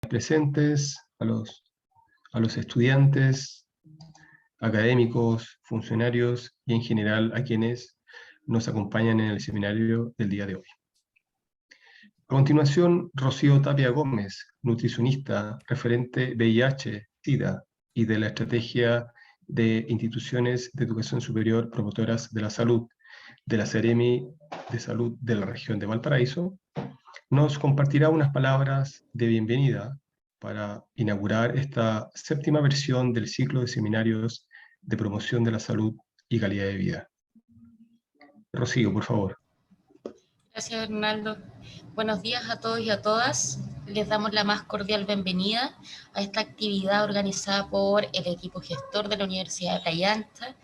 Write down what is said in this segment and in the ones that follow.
presentes, a los estudiantes, académicos, funcionarios y en general a quienes nos acompañan en el seminario del día de hoy. A continuación, Rocío Tapia Gómez, nutricionista, referente VIH-Sida y de la Estrategia de Instituciones de Educación Superior Promotoras de la Salud de la Seremi de Salud de la región de Valparaíso, nos compartirá unas palabras de bienvenida para inaugurar esta séptima versión del ciclo de seminarios de promoción de la salud y calidad de vida. Rocío, por favor. Gracias, Hernando. Buenos días a todos y a todas. Les damos la más cordial bienvenida a esta actividad organizada por el equipo gestor de la Universidad de Playa Ancha.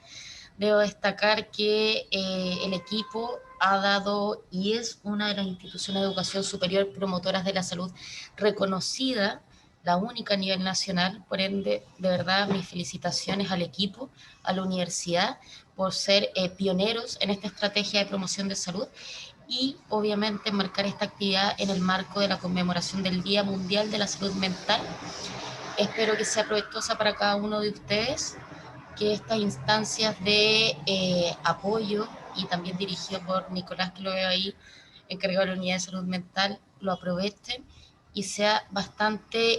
Debo destacar que el equipo ha dado y es una de las instituciones de educación superior promotoras de la salud reconocida, la única a nivel nacional. Por ende, de verdad, mis felicitaciones al equipo, a la universidad, por ser pioneros en esta estrategia de promoción de salud y obviamente marcar esta actividad en el marco de la conmemoración del Día Mundial de la Salud Mental. Espero que sea provechosa para cada uno de ustedes, que estas instancias de apoyo y también dirigido por Nicolás, que lo veo ahí, encargado de la unidad de salud mental, lo aprovechen y sea bastante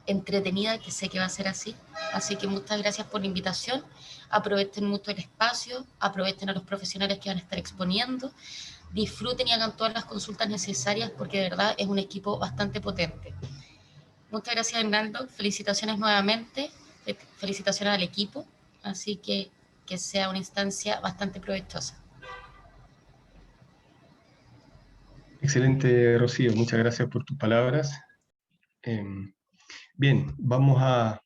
entretenida, que sé que va a ser así. Así que muchas gracias por la invitación. Aprovechen mucho el espacio, aprovechen a los profesionales que van a estar exponiendo, disfruten y hagan todas las consultas necesarias porque de verdad es un equipo bastante potente. Muchas gracias, Hernando. Felicitaciones nuevamente. Felicitaciones al equipo. Así que sea una instancia bastante provechosa. Excelente, Rocío. Muchas gracias por tus palabras. Bien, vamos a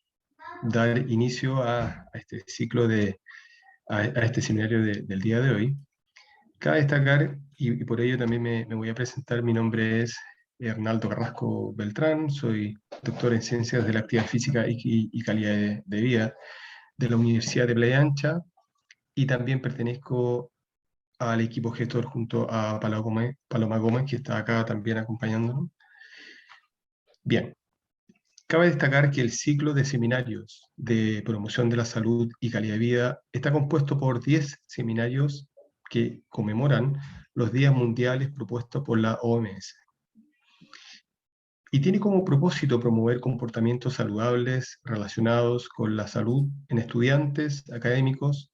dar inicio a este ciclo a este seminario del día de hoy. Cabe destacar, y por ello también me voy a presentar, mi nombre es Hernaldo Carrasco Beltrán, soy doctor en Ciencias de la Actividad Física y Calidad de Vida de la Universidad de Playa Ancha, y también pertenezco al equipo gestor junto a Paloma Gómez, que está acá también acompañándonos. Bien, cabe destacar que el ciclo de seminarios de promoción de la salud y calidad de vida está compuesto por 10 seminarios que conmemoran los días mundiales propuestos por la OMS. Y tiene como propósito promover comportamientos saludables relacionados con la salud en estudiantes, académicos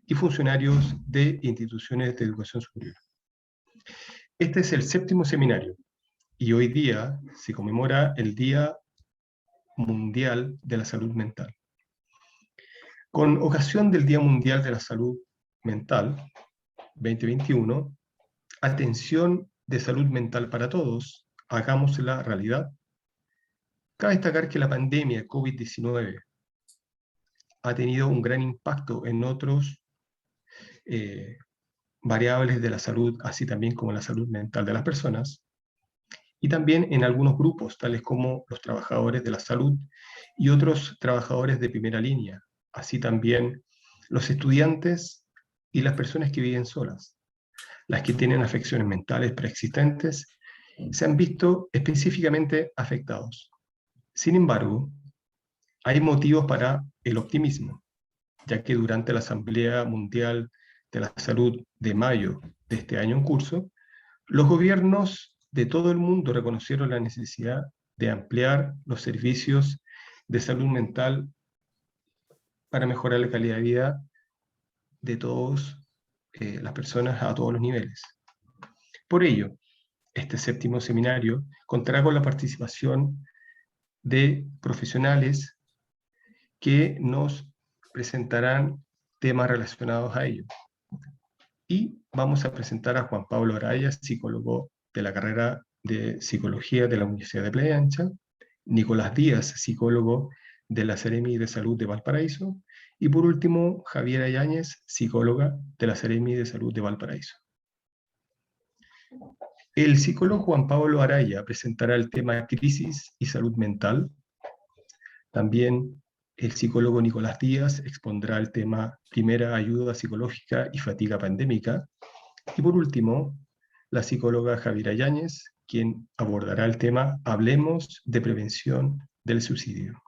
y funcionarios de instituciones de educación superior. Este es el séptimo seminario y hoy día se conmemora el Día Mundial de la Salud Mental. Con ocasión del Día Mundial de la Salud Mental 2021, atención de salud mental para todos, hagámosla realidad. Cabe destacar que la pandemia COVID-19 ha tenido un gran impacto en otros variables de la salud, así también como la salud mental de las personas, y también en algunos grupos, tales como los trabajadores de la salud y otros trabajadores de primera línea, así también los estudiantes y las personas que viven solas. Las que tienen afecciones mentales preexistentes se han visto específicamente afectados. Sin embargo, hay motivos para el optimismo, ya que durante la Asamblea Mundial de la Salud de mayo de este año en curso, los gobiernos de todo el mundo reconocieron la necesidad de ampliar los servicios de salud mental para mejorar la calidad de vida de todas las personas a todos los niveles. Por ello, este séptimo seminario contará con la participación de profesionales que nos presentarán temas relacionados a ello. Y vamos a presentar a Juan Pablo Araya, psicólogo de la carrera de Psicología de la Universidad de Playa Ancha, Nicolás Díaz, psicólogo de la Seremi de Salud de Valparaíso, y por último, Javiera Yáñez, psicóloga de la Seremi de Salud de Valparaíso. El psicólogo Juan Pablo Araya presentará el tema crisis y salud mental. También el psicólogo Nicolás Díaz expondrá el tema primera ayuda psicológica y fatiga pandémica. Y por último, la psicóloga Javiera Yáñez quien abordará el tema Hablemos de prevención del suicidio.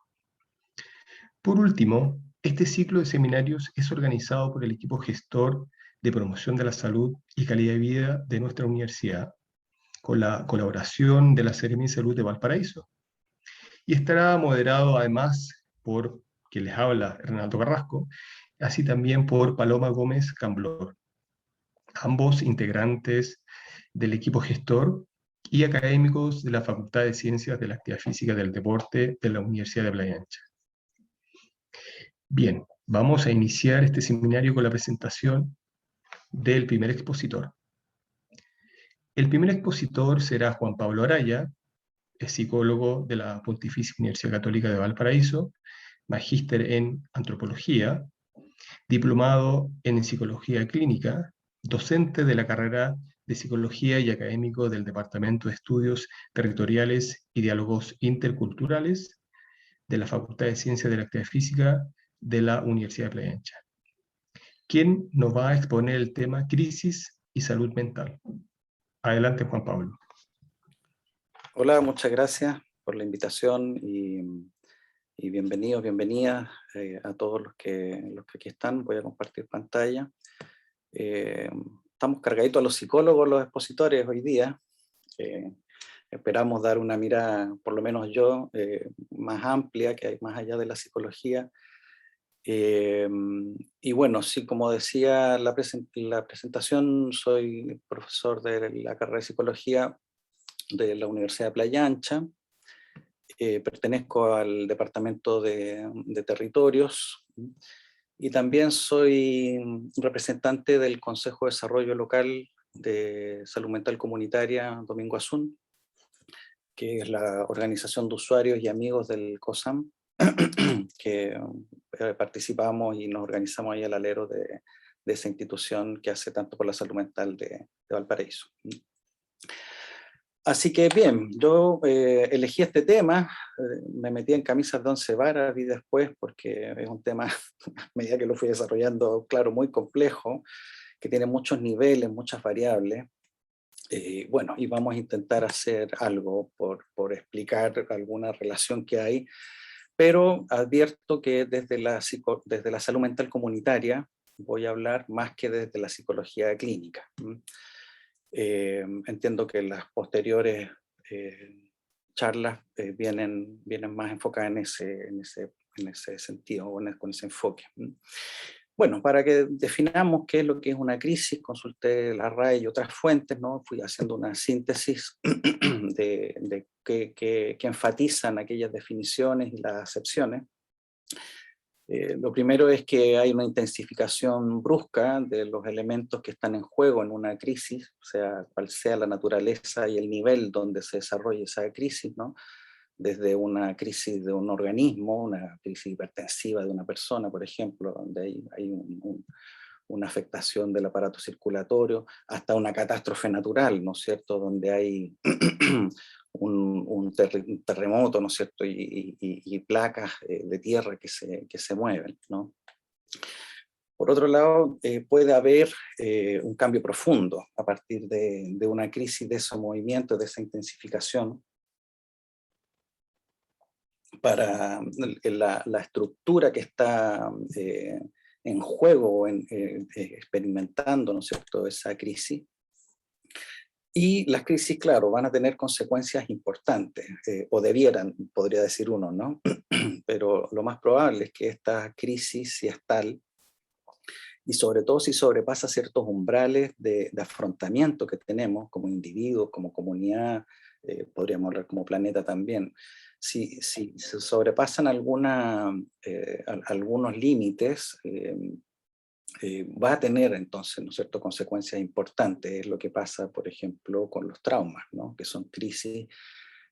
Por último, este ciclo de seminarios es organizado por el equipo gestor de promoción de la salud y calidad de vida de nuestra universidad, con la colaboración de la Seremi Salud de Valparaíso. Y estará moderado además por quien les habla, Renato Carrasco, así también por Paloma Gómez Camblor, ambos integrantes del equipo gestor y académicos de la Facultad de Ciencias de la Actividad Física y del Deporte de la Universidad de Playa Ancha. Bien, vamos a iniciar este seminario con la presentación del primer expositor. El primer expositor será Juan Pablo Araya, es psicólogo de la Pontificia Universidad Católica de Valparaíso, magíster en antropología, diplomado en psicología clínica, docente de la carrera de psicología y académico del Departamento de Estudios Territoriales y Diálogos Interculturales de la Facultad de Ciencias de la Actividad Física de la Universidad de Playa Ancha, quien nos va a exponer el tema crisis y salud mental. Adelante, Juan Pablo. Hola, muchas gracias por la invitación y bienvenidos, bienvenidas a todos los que aquí están. Voy a compartir pantalla. Estamos cargaditos a los psicólogos, los expositores hoy día. Esperamos dar una mirada, por lo menos yo, más amplia, que hay más allá de la psicología. Y bueno, sí, como decía la presentación, soy profesor de la carrera de psicología de la Universidad de Playa Ancha. Pertenezco al Departamento de Territorios y también soy representante del Consejo de Desarrollo Local de Salud Mental Comunitaria Domingo Asun, que es la organización de usuarios y amigos del COSAM, que participamos y nos organizamos ahí al alero de esa institución que hace tanto por la salud mental de Valparaíso. Así que bien, yo elegí este tema, me metí en camisas de 11 varas, vi después, porque es un tema, a medida que lo fui desarrollando, claro, muy complejo, que tiene muchos niveles, muchas variables. Bueno, y vamos a intentar hacer algo por explicar alguna relación que hay, pero advierto que desde la salud mental comunitaria voy a hablar más que desde la psicología clínica. Entiendo que las posteriores charlas vienen más enfocadas en ese sentido, con ese enfoque. Bueno, para que definamos qué es lo que es una crisis, consulté la RAE y otras fuentes, ¿no? Fui haciendo una síntesis de que enfatizan aquellas definiciones y las acepciones. Lo primero es que hay una intensificación brusca de los elementos que están en juego en una crisis, o sea, cual sea la naturaleza y el nivel donde se desarrolla esa crisis, ¿no? Desde una crisis de un organismo, una crisis hipertensiva de una persona, por ejemplo, donde hay una afectación del aparato circulatorio, hasta una catástrofe natural, ¿no es cierto?, donde hay un terremoto, ¿no es cierto?, y placas de tierra que se mueven, ¿no? Por otro lado, puede haber un cambio profundo a partir de una crisis, de esos movimientos, de esa intensificación, para la estructura que está en juego, experimentando, ¿no es cierto?, esa crisis. Y las crisis, claro, van a tener consecuencias importantes, o debieran, podría decir uno, ¿no? Pero lo más probable es que esta crisis, si es tal, y sobre todo si sobrepasa ciertos umbrales de afrontamiento que tenemos como individuos, como comunidad, podríamos hablar como planeta también, si se sobrepasan algunos límites, va a tener entonces, ¿no es cierto?, consecuencias importantes. Es lo que pasa, por ejemplo, con los traumas, ¿no?, que son crisis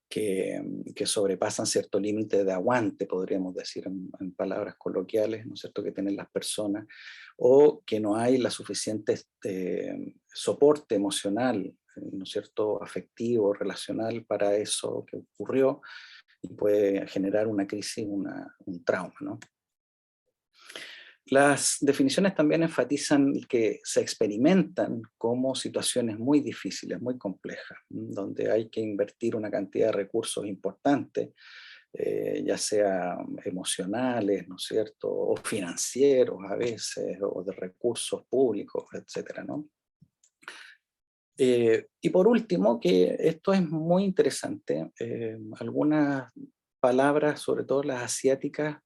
que sobrepasan cierto límite de aguante, podríamos decir en palabras coloquiales, ¿no es cierto?, que tienen las personas, o que no hay la suficiente soporte emocional, ¿no es cierto?, afectivo, relacional para eso que ocurrió, y puede generar una crisis, un trauma, ¿no? Las definiciones también enfatizan que se experimentan como situaciones muy difíciles, muy complejas, donde hay que invertir una cantidad de recursos importantes, ya sea emocionales, ¿no es cierto?, o financieros a veces, o de recursos públicos, etcétera, ¿no? Y por último, que esto es muy interesante, algunas palabras, sobre todo las asiáticas,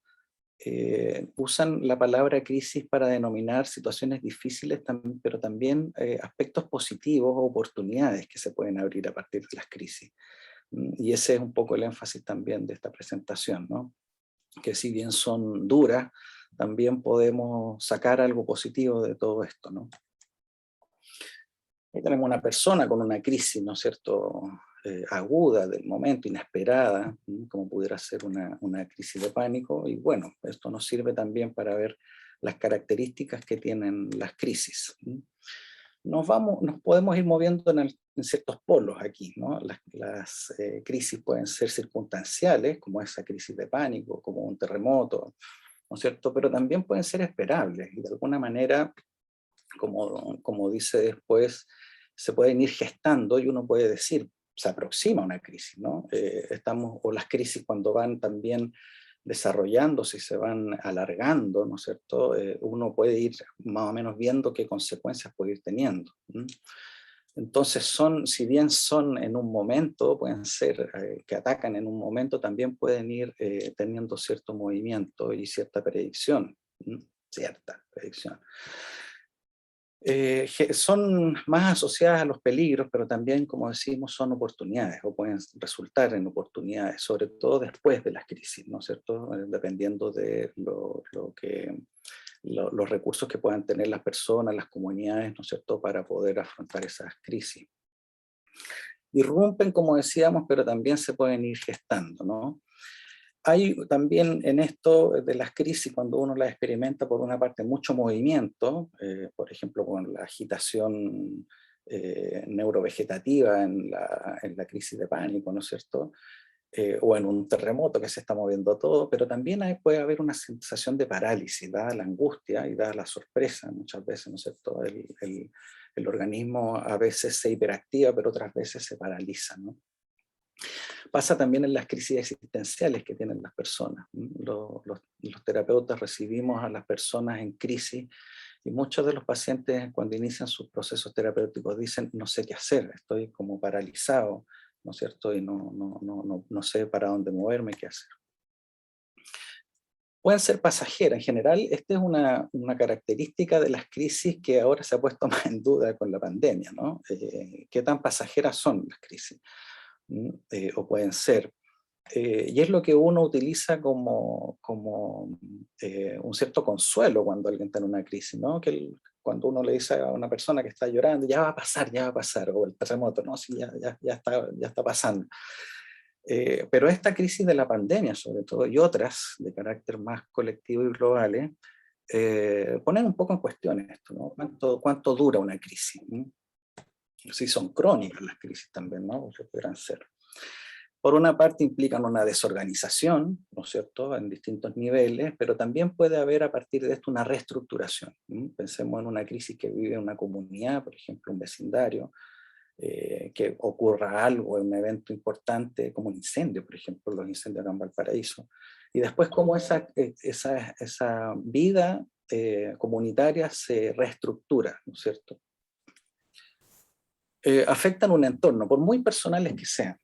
usan la palabra crisis para denominar situaciones difíciles, pero también aspectos positivos o oportunidades que se pueden abrir a partir de las crisis. Y ese es un poco el énfasis también de esta presentación, ¿no? Que si bien son duras, también podemos sacar algo positivo de todo esto, ¿no? Ahí tenemos una persona con una crisis, ¿no es cierto?, aguda del momento, inesperada, como pudiera ser una crisis de pánico, y bueno, esto nos sirve también para ver las características que tienen las crisis. Nos podemos ir moviendo en ciertos polos aquí, ¿no? Las crisis pueden ser circunstanciales, como esa crisis de pánico, como un terremoto, ¿no es cierto?, pero también pueden ser esperables, y de alguna manera, como dice después, se pueden ir gestando y uno puede decir, se aproxima una crisis, ¿no? O las crisis cuando van también desarrollándose y se van alargando, ¿no es cierto?, uno puede ir más o menos viendo qué consecuencias puede ir teniendo. Entonces si bien son en un momento, pueden ser que atacan en un momento, también pueden ir teniendo cierto movimiento y cierta predicción. Cierta predicción. Son más asociadas a los peligros, pero también, como decimos, son oportunidades o pueden resultar en oportunidades, sobre todo después de las crisis, ¿no es cierto?, dependiendo de los recursos que puedan tener las personas, las comunidades, ¿no es cierto?, para poder afrontar esas crisis. Irrumpen, como decíamos, pero también se pueden ir gestando, ¿no? Hay también en esto de las crisis, cuando uno las experimenta, por una parte, mucho movimiento, por ejemplo, con la agitación neurovegetativa en la crisis de pánico, ¿no es cierto?, o en un terremoto que se está moviendo todo, pero también puede haber una sensación de parálisis, dada la angustia y dada la sorpresa, muchas veces, ¿no es cierto?, el organismo a veces se hiperactiva, pero otras veces se paraliza, ¿no? Pasa también en las crisis existenciales que tienen las personas. Los terapeutas recibimos a las personas en crisis y muchos de los pacientes, cuando inician sus procesos terapéuticos, dicen: no sé qué hacer, estoy como paralizado, ¿no es cierto?, y no sé para dónde moverme, qué hacer. Pueden ser pasajeras. En general, esta es una característica de las crisis que ahora se ha puesto más en duda con la pandemia, ¿no? ¿Qué tan pasajeras son las crisis? O pueden ser. Y es lo que uno utiliza como un cierto consuelo cuando alguien está en una crisis, ¿no? Cuando uno le dice a una persona que está llorando, ya va a pasar, o el terremoto, no, sí, ya está pasando. Pero esta crisis de la pandemia, sobre todo, y otras de carácter más colectivo y globales, ponen un poco en cuestión esto, ¿no? ¿Cuánto dura una crisis? Si son crónicas las crisis también, ¿no? O podrán ser. Por una parte implican una desorganización, ¿no es cierto?, en distintos niveles, pero también puede haber a partir de esto una reestructuración. Pensemos en una crisis que vive una comunidad, por ejemplo, un vecindario, que ocurra algo, un evento importante como un incendio, por ejemplo, los incendios acá en Valparaíso, y después cómo esa vida comunitaria se reestructura, ¿no es cierto? Afectan un entorno, por muy personales que sean.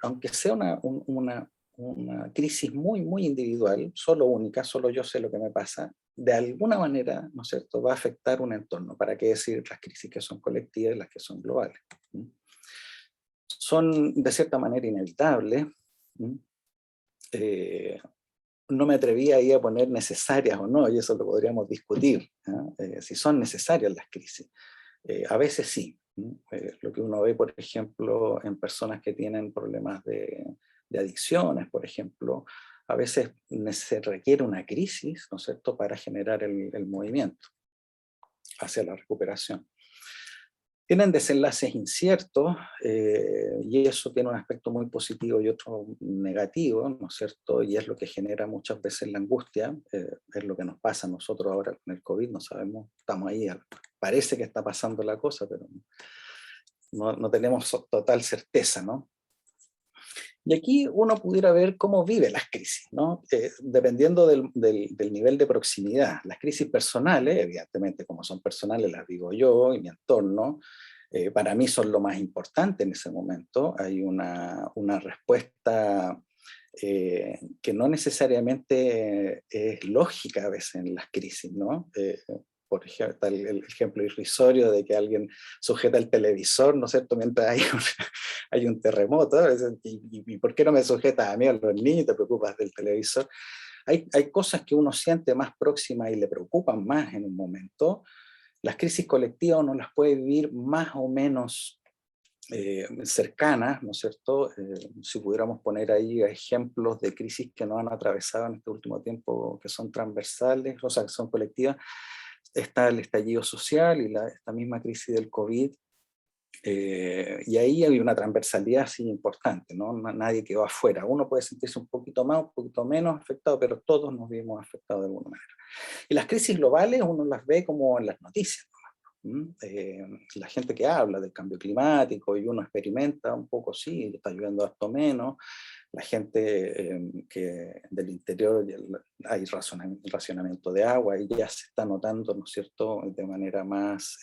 Aunque sea una crisis muy, muy individual, solo única, solo yo sé lo que me pasa, de alguna manera, ¿no es cierto?, va a afectar un entorno. ¿Para qué decir las crisis que son colectivas y las que son globales? Son, de cierta manera, inevitables. No me atreví ahí a poner necesarias o no, y eso lo podríamos discutir, si son necesarias las crisis. A veces sí. Lo que uno ve, por ejemplo, en personas que tienen problemas de adicciones, por ejemplo, a veces se requiere una crisis, ¿no es cierto?, para generar el movimiento hacia la recuperación. Tienen desenlaces inciertos, y eso tiene un aspecto muy positivo y otro negativo, ¿no es cierto? Y es lo que genera muchas veces la angustia, es lo que nos pasa a nosotros ahora con el COVID, no sabemos, estamos ahí, parece que está pasando la cosa, pero no tenemos total certeza, ¿no? Y aquí uno pudiera ver cómo vive las crisis, ¿no? Dependiendo del nivel de proximidad. Las crisis personales, evidentemente como son personales, las vivo yo y mi entorno, para mí son lo más importante en ese momento. Hay una respuesta que no necesariamente es lógica a veces en las crisis, ¿no? Por ejemplo, el ejemplo irrisorio de que alguien sujeta el televisor, ¿no es cierto?, mientras hay un terremoto, y ¿por qué no me sujetas a mí, a los niños, te preocupas del televisor? Hay cosas que uno siente más próximas y le preocupan más en un momento. Las crisis colectivas uno las puede vivir más o menos cercanas, ¿no es cierto? Si pudiéramos poner ahí ejemplos de crisis que nos han atravesado en este último tiempo, que son transversales, o sea, que son colectivas, está el estallido social y esta misma crisis del COVID, y ahí hay una transversalidad así importante, ¿no? Nadie quedó afuera. Uno puede sentirse un poquito más, un poquito menos afectado, pero todos nos vimos afectados de alguna manera. Y las crisis globales uno las ve como en las noticias. La gente que habla del cambio climático y uno experimenta un poco, sí, está lloviendo harto menos, la gente que del interior hay racionamiento de agua y ya se está notando, ¿no es cierto?, de manera más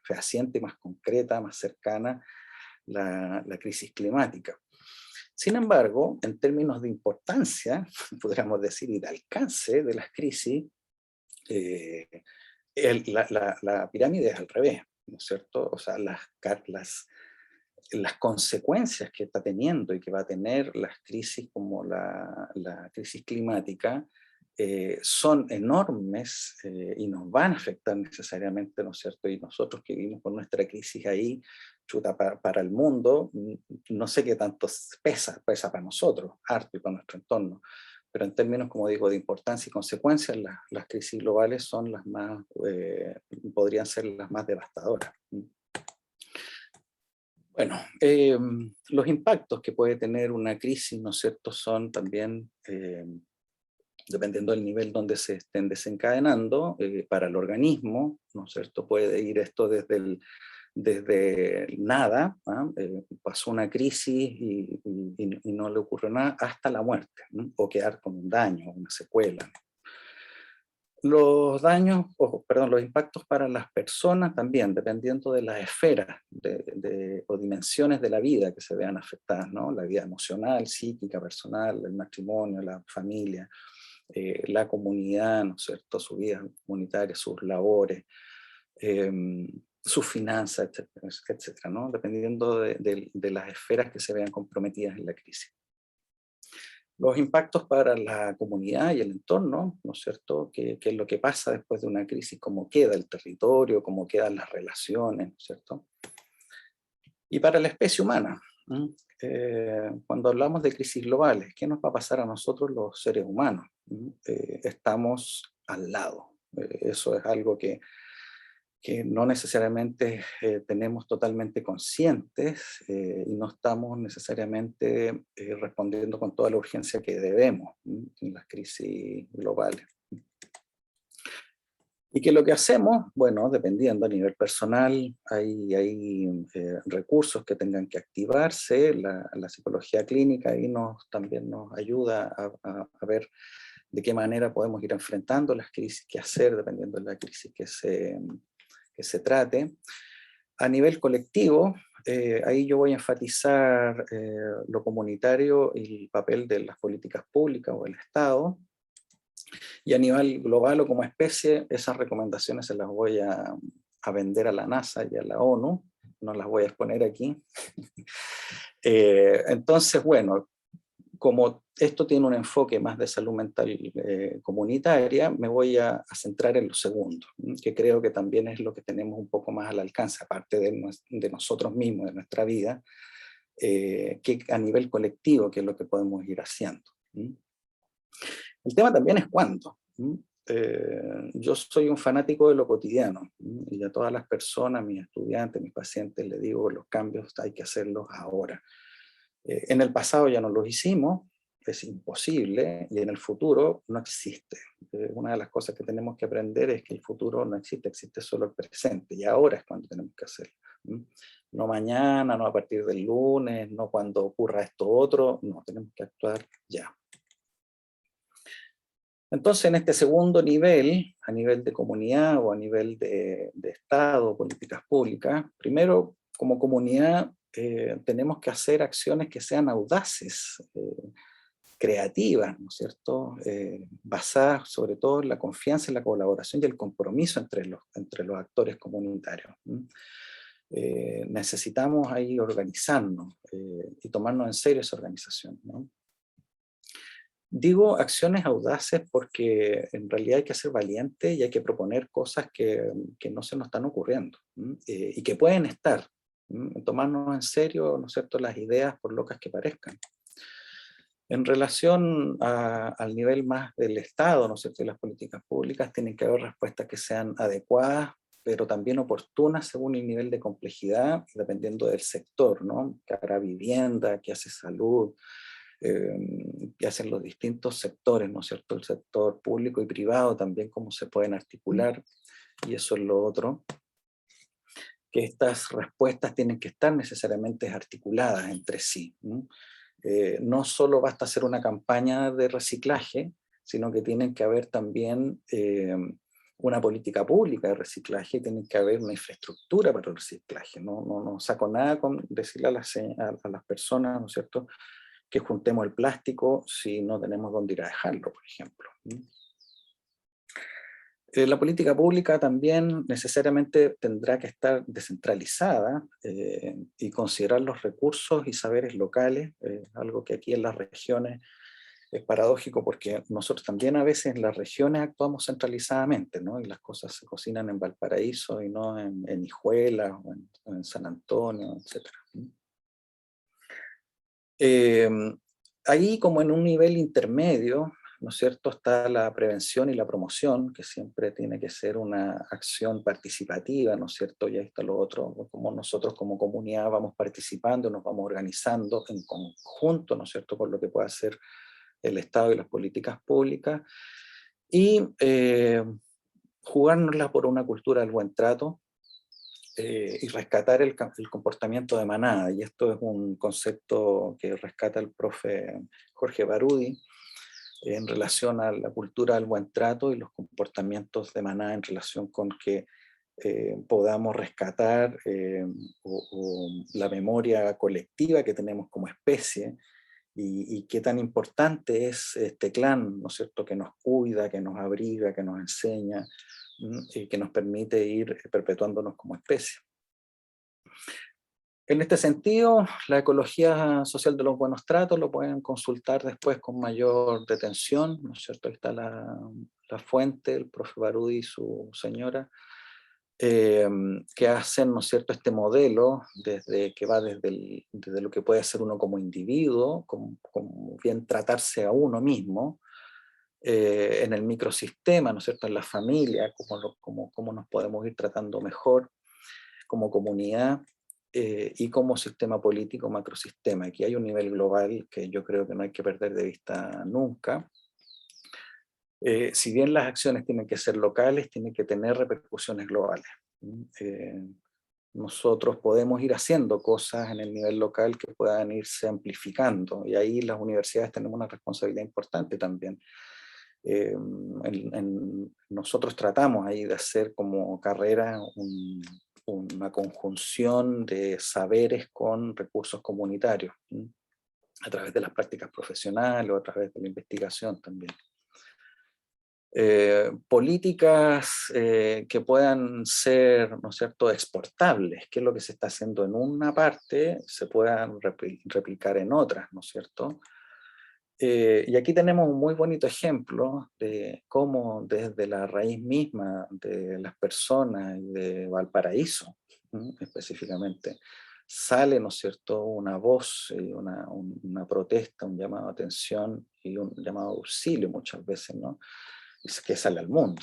fehaciente, más concreta, más cercana la crisis climática. Sin embargo, en términos de importancia, podríamos decir, y de alcance de las crisis, la pirámide es al revés, ¿no es cierto? O sea, las consecuencias que está teniendo y que va a tener las crisis como la crisis climática son enormes, y nos van a afectar necesariamente, ¿no es cierto? Y nosotros que vivimos con nuestra crisis ahí, chuta, para el mundo, no sé qué tanto pesa para nosotros, harto, y para nuestro entorno. Pero en términos, como digo, de importancia y consecuencias, las crisis globales son las más, podrían ser las más devastadoras. Bueno, los impactos que puede tener una crisis, ¿no es cierto?, son también, dependiendo del nivel donde se estén desencadenando, para el organismo, ¿no es cierto?, puede ir esto desde nada, pasó una crisis y no le ocurrió nada, hasta la muerte, ¿no?, o quedar con un daño, una secuela. Los daños, los impactos para las personas también, dependiendo de las esferas o dimensiones de la vida que se vean afectadas, ¿no? La vida emocional, psíquica, personal, el matrimonio, la familia, la comunidad, ¿no es cierto?, su vida comunitaria, sus labores, sus finanzas, etcétera, etcétera, ¿no? Dependiendo de las esferas que se vean comprometidas en la crisis. Los impactos para la comunidad y el entorno, ¿no es cierto?, ¿Qué es lo que pasa después de una crisis? ¿Cómo queda el territorio? ¿Cómo quedan las relaciones? ¿No es cierto? Y para la especie humana, cuando hablamos de crisis globales, ¿qué nos va a pasar a nosotros los seres humanos? Estamos al lado. Eso es algo que no necesariamente tenemos totalmente conscientes, y no estamos necesariamente respondiendo con toda la urgencia que debemos en las crisis globales. ¿Y qué es lo que hacemos? Bueno, dependiendo a nivel personal, hay recursos que tengan que activarse, la psicología clínica ahí también nos ayuda a ver de qué manera podemos ir enfrentando las crisis, qué hacer dependiendo de la crisis que se trate. A nivel colectivo, ahí yo voy a enfatizar lo comunitario y el papel de las políticas públicas o el Estado. Y a nivel global o como especie, esas recomendaciones se las voy a vender a la NASA y a la ONU, no las voy a exponer aquí. Entonces, bueno, como esto tiene un enfoque más de salud mental comunitaria, me voy a centrar en lo segundo, que creo que también es lo que tenemos un poco más al alcance, aparte de nosotros mismos, de nuestra vida, que a nivel colectivo, que es lo que podemos ir haciendo. El tema también es cuándo. yo soy un fanático de lo cotidiano, y a todas las personas, mis estudiantes, mis pacientes, les digo, los cambios hay que hacerlos ahora. En el pasado ya no los hicimos, es imposible, y en el futuro no existe. Una de las cosas que tenemos que aprender es que el futuro no existe, existe solo el presente, y ahora es cuando tenemos que hacerlo. No mañana, no a partir del lunes, no cuando ocurra esto otro, no, tenemos que actuar ya. Entonces, en este segundo nivel, a nivel de comunidad o a nivel de Estado, políticas públicas, primero, como comunidad, tenemos que hacer acciones que sean audaces, creativas, ¿no es cierto? Basadas sobre todo en la confianza, en la colaboración y el compromiso entre los actores comunitarios. Necesitamos ahí organizarnos y tomarnos en serio esa organización, ¿no? Digo acciones audaces porque en realidad hay que ser valiente y hay que proponer cosas que no se nos están ocurriendo y que pueden estar. Tomarnos en serio, ¿no es cierto?, las ideas por locas que parezcan. En relación al nivel más del Estado, ¿no es cierto?, y las políticas públicas, tienen que haber respuestas que sean adecuadas, pero también oportunas según el nivel de complejidad, dependiendo del sector, ¿no? Que habrá vivienda, que hace salud, que hacen los distintos sectores, ¿no es cierto? El sector público y privado también, cómo se pueden articular, y eso es lo otro. Que estas respuestas tienen que estar necesariamente articuladas entre sí. No solo basta hacer una campaña de reciclaje, sino que tienen que haber también una política pública de reciclaje, tiene que haber una infraestructura para el reciclaje. No saco nada con decirle a las personas, ¿no es cierto?, que juntemos el plástico si no tenemos dónde ir a dejarlo, por ejemplo. La política pública también necesariamente tendrá que estar descentralizada y considerar los recursos y saberes locales, algo que aquí en las regiones es paradójico porque nosotros también a veces en las regiones actuamos centralizadamente, ¿no? Y las cosas se cocinan en Valparaíso y no en Hijuela o en San Antonio, etc. Ahí como en un nivel intermedio, ¿no es cierto?, está la prevención y la promoción, que siempre tiene que ser una acción participativa, ¿no es cierto? Y ahí está lo otro, como nosotros como comunidad vamos participando, nos vamos organizando en conjunto, ¿no es cierto?, con lo que pueda hacer el Estado y las políticas públicas, y jugárnosla por una cultura del buen trato, y rescatar el comportamiento de manada, y esto es un concepto que rescata el profe Jorge Barudi en relación a la cultura del buen trato y los comportamientos de manada en relación con que podamos rescatar o la memoria colectiva que tenemos como especie, y qué tan importante es este clan, ¿no es cierto?, que nos cuida, que nos abriga, que nos enseña, y que nos permite ir perpetuándonos como especie. En este sentido, la ecología social de los buenos tratos lo pueden consultar después con mayor detención, ¿no es cierto? Ahí está la fuente, el profe Barudi y su señora, que hacen, ¿no es cierto?, este modelo que va desde lo que puede ser uno como individuo, como bien tratarse a uno mismo, en el microsistema, ¿no es cierto?, en la familia, cómo nos podemos ir tratando mejor como comunidad, y como sistema político, macrosistema. Aquí hay un nivel global que yo creo que no hay que perder de vista nunca. Si bien las acciones tienen que ser locales, tienen que tener repercusiones globales. Nosotros podemos ir haciendo cosas en el nivel local que puedan irse amplificando, y ahí las universidades tenemos una responsabilidad importante también. Nosotros tratamos ahí de hacer como carrera una conjunción de saberes con recursos comunitarios, a través de las prácticas profesionales o a través de la investigación también. Políticas que puedan ser, ¿no es cierto?, exportables, que es lo que se está haciendo en una parte, se puedan replicar en otras, ¿no es cierto? Y aquí tenemos un muy bonito ejemplo de cómo desde la raíz misma de las personas y de Valparaíso, específicamente, sale, ¿no es cierto?, una voz, una protesta, un llamado a atención y un llamado a auxilio muchas veces, ¿no? que sale al mundo.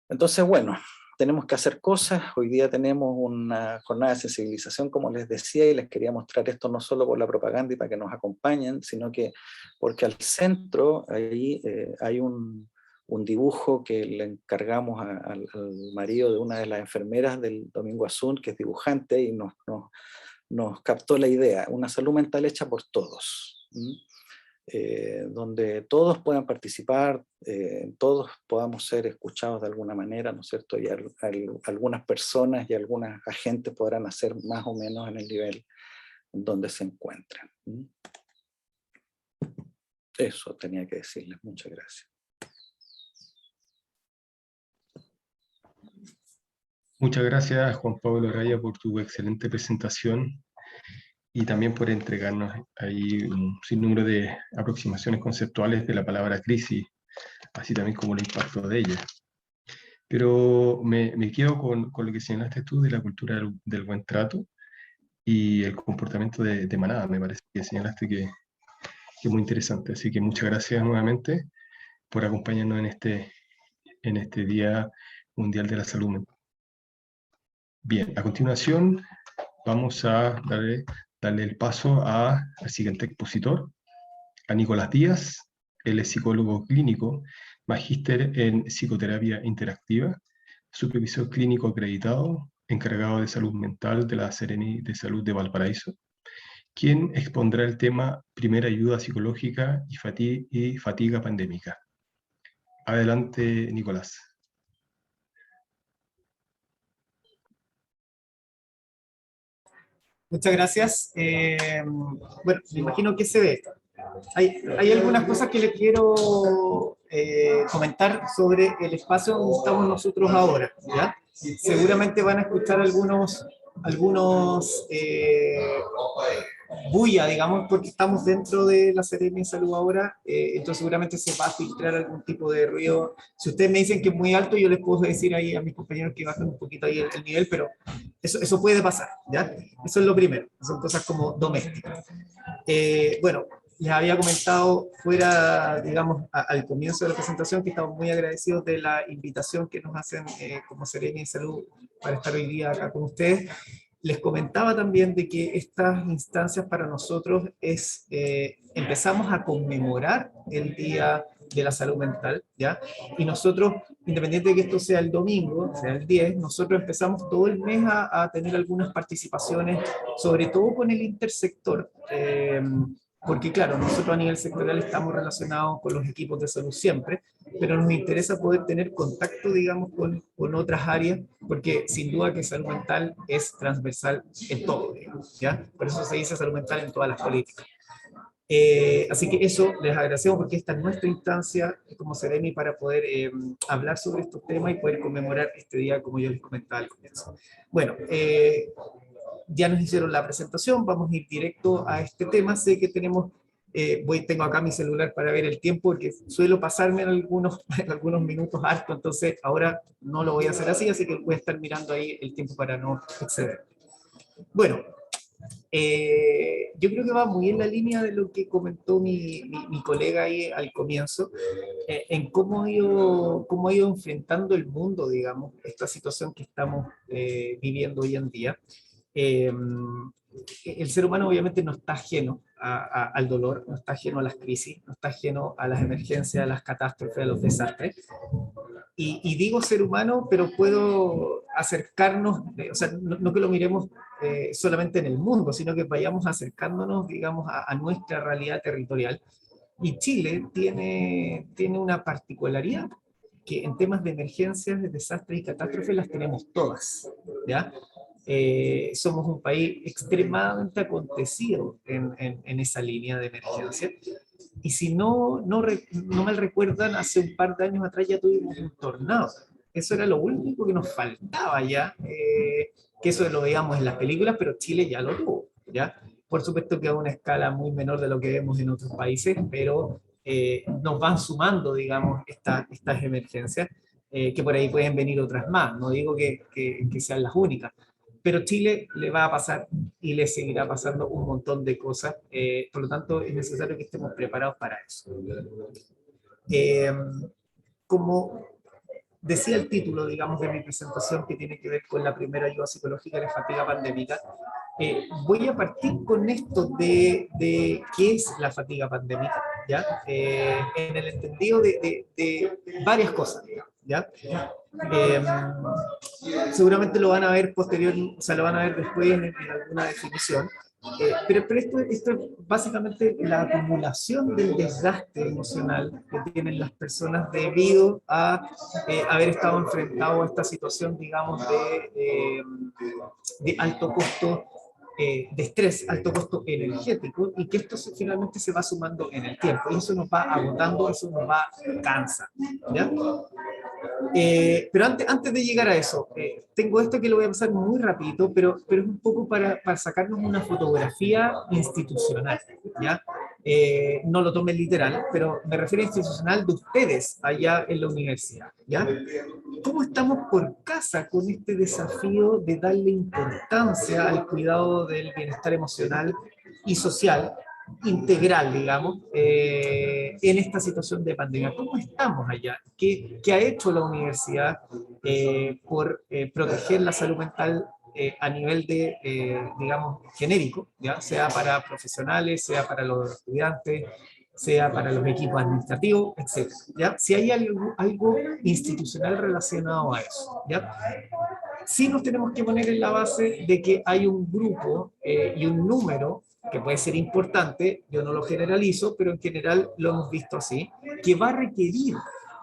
Entonces, bueno, tenemos que hacer cosas. Hoy día tenemos una jornada de sensibilización, como les decía, y les quería mostrar esto no solo por la propaganda y para que nos acompañen, sino que porque al centro ahí hay un dibujo que le encargamos al marido de una de las enfermeras del Domingo Azul, que es dibujante, y nos captó la idea, una salud mental hecha por todos. Donde todos puedan participar, todos podamos ser escuchados de alguna manera, ¿no es cierto? Y algunas personas y algunas agentes podrán hacer más o menos en el nivel en donde se encuentran. Eso tenía que decirles. Muchas gracias. Muchas gracias, Juan Pablo Araya, por tu excelente presentación y también por entregarnos ahí un sinnúmero de aproximaciones conceptuales de la palabra crisis, así también como el impacto de ella. Pero me quedo con lo que señalaste tú de la cultura del buen trato y el comportamiento de manada. Me parece que señalaste que es muy interesante. Así que muchas gracias nuevamente por acompañarnos en este Día Mundial de la Salud Mental. Bien, a continuación vamos a darle el paso al siguiente expositor, a Nicolás Díaz. Él es psicólogo clínico, magíster en psicoterapia interactiva, supervisor clínico acreditado, encargado de salud mental de la Sereni de Salud de Valparaíso, quien expondrá el tema Primera ayuda psicológica y fatiga pandémica. Adelante, Nicolás. Muchas gracias. Bueno, me imagino que se ve. Hay algunas cosas que les quiero comentar sobre el espacio donde estamos nosotros ahora, ¿ya? Seguramente van a escuchar algunos bulla, digamos, porque estamos dentro de la Seremi de Salud ahora, entonces seguramente se va a filtrar algún tipo de ruido. Si ustedes me dicen que es muy alto, yo les puedo decir ahí a mis compañeros que bajen un poquito ahí el nivel, pero eso puede pasar, ¿ya? Eso es lo primero, son cosas como domésticas. Bueno, les había comentado fuera, digamos, al comienzo de la presentación que estamos muy agradecidos de la invitación que nos hacen como Seremi de Salud para estar hoy día acá con ustedes. Les comentaba también de que estas instancias para nosotros es, empezamos a conmemorar el Día de la Salud Mental, ¿ya? Y nosotros, independiente de que esto sea el domingo, sea el 10, nosotros empezamos todo el mes a tener algunas participaciones, sobre todo con el intersector, porque claro, nosotros a nivel sectorial estamos relacionados con los equipos de salud siempre, pero nos interesa poder tener contacto, digamos, con otras áreas, porque sin duda que salud mental es transversal en todo, digamos, ¿ya? Por eso se dice salud mental en todas las políticas. Así que eso les agradecemos porque esta es nuestra instancia como Seremi para poder hablar sobre estos temas y poder conmemorar este día como yo les comentaba al comienzo. Bueno, ya nos hicieron la presentación, vamos a ir directo a este tema. Sé que tengo acá mi celular para ver el tiempo, porque suelo pasarme en algunos minutos harto, entonces ahora no lo voy a hacer así que voy a estar mirando ahí el tiempo para no exceder. Bueno, yo creo que va muy en la línea de lo que comentó mi colega ahí al comienzo, en cómo ha ido enfrentando el mundo, digamos, esta situación que estamos viviendo hoy en día. El ser humano obviamente no está ajeno al dolor, no está ajeno a las crisis, no está ajeno a las emergencias, a las catástrofes, a los desastres. Y digo ser humano, pero puedo acercarnos, o sea, no que lo miremos solamente en el mundo, sino que vayamos acercándonos, digamos, a nuestra realidad territorial. Y Chile tiene una particularidad, que en temas de emergencias, de desastres y catástrofes las tenemos todas, ¿ya? Somos un país extremadamente acontecido en esa línea de emergencia. Y si no mal recuerdan, hace un par de años atrás ya tuvimos un tornado. Eso era lo único que nos faltaba ya, que eso lo veíamos en las películas, pero Chile ya lo tuvo, ¿ya? Por supuesto que a una escala muy menor de lo que vemos en otros países, pero nos van sumando, digamos, estas emergencias, que por ahí pueden venir otras más. No digo que sean las únicas, pero Chile le va a pasar y le seguirá pasando un montón de cosas, por lo tanto es necesario que estemos preparados para eso. Como decía el título, digamos, de mi presentación, que tiene que ver con la primera ayuda psicológica de fatiga pandémica, voy a partir con esto de qué es la fatiga pandémica, ¿ya? En el entendido de varias cosas, ¿ya? Seguramente lo van a ver posterior, o sea, lo van a ver después en alguna definición, pero esto es básicamente la acumulación del desgaste emocional que tienen las personas debido a haber estado enfrentado a esta situación, digamos, de alto costo, de estrés, alto costo energético, y que esto finalmente se va sumando en el tiempo, y eso nos va agotando, eso nos va cansa, ¿ya? Pero antes de llegar a eso, tengo esto que lo voy a pasar muy rapidito, pero es un poco para sacarnos una fotografía institucional, ¿ya? No lo tomen literal, pero me refiero a institucional de ustedes allá en la universidad, ¿ya? ¿Cómo estamos por casa con este desafío de darle importancia al cuidado del bienestar emocional y social, integral, digamos, en esta situación de pandemia? ¿Cómo estamos allá? ¿Qué ha hecho la universidad por proteger la salud mental a nivel de, digamos, genérico, ¿ya? Sea para profesionales, sea para los estudiantes, sea para los equipos administrativos, etc., ¿ya? Si hay algo institucional relacionado a eso, ¿ya? Sí nos tenemos que poner en la base de que hay un grupo y un número que puede ser importante, yo no lo generalizo, pero en general lo hemos visto así, que va a requerir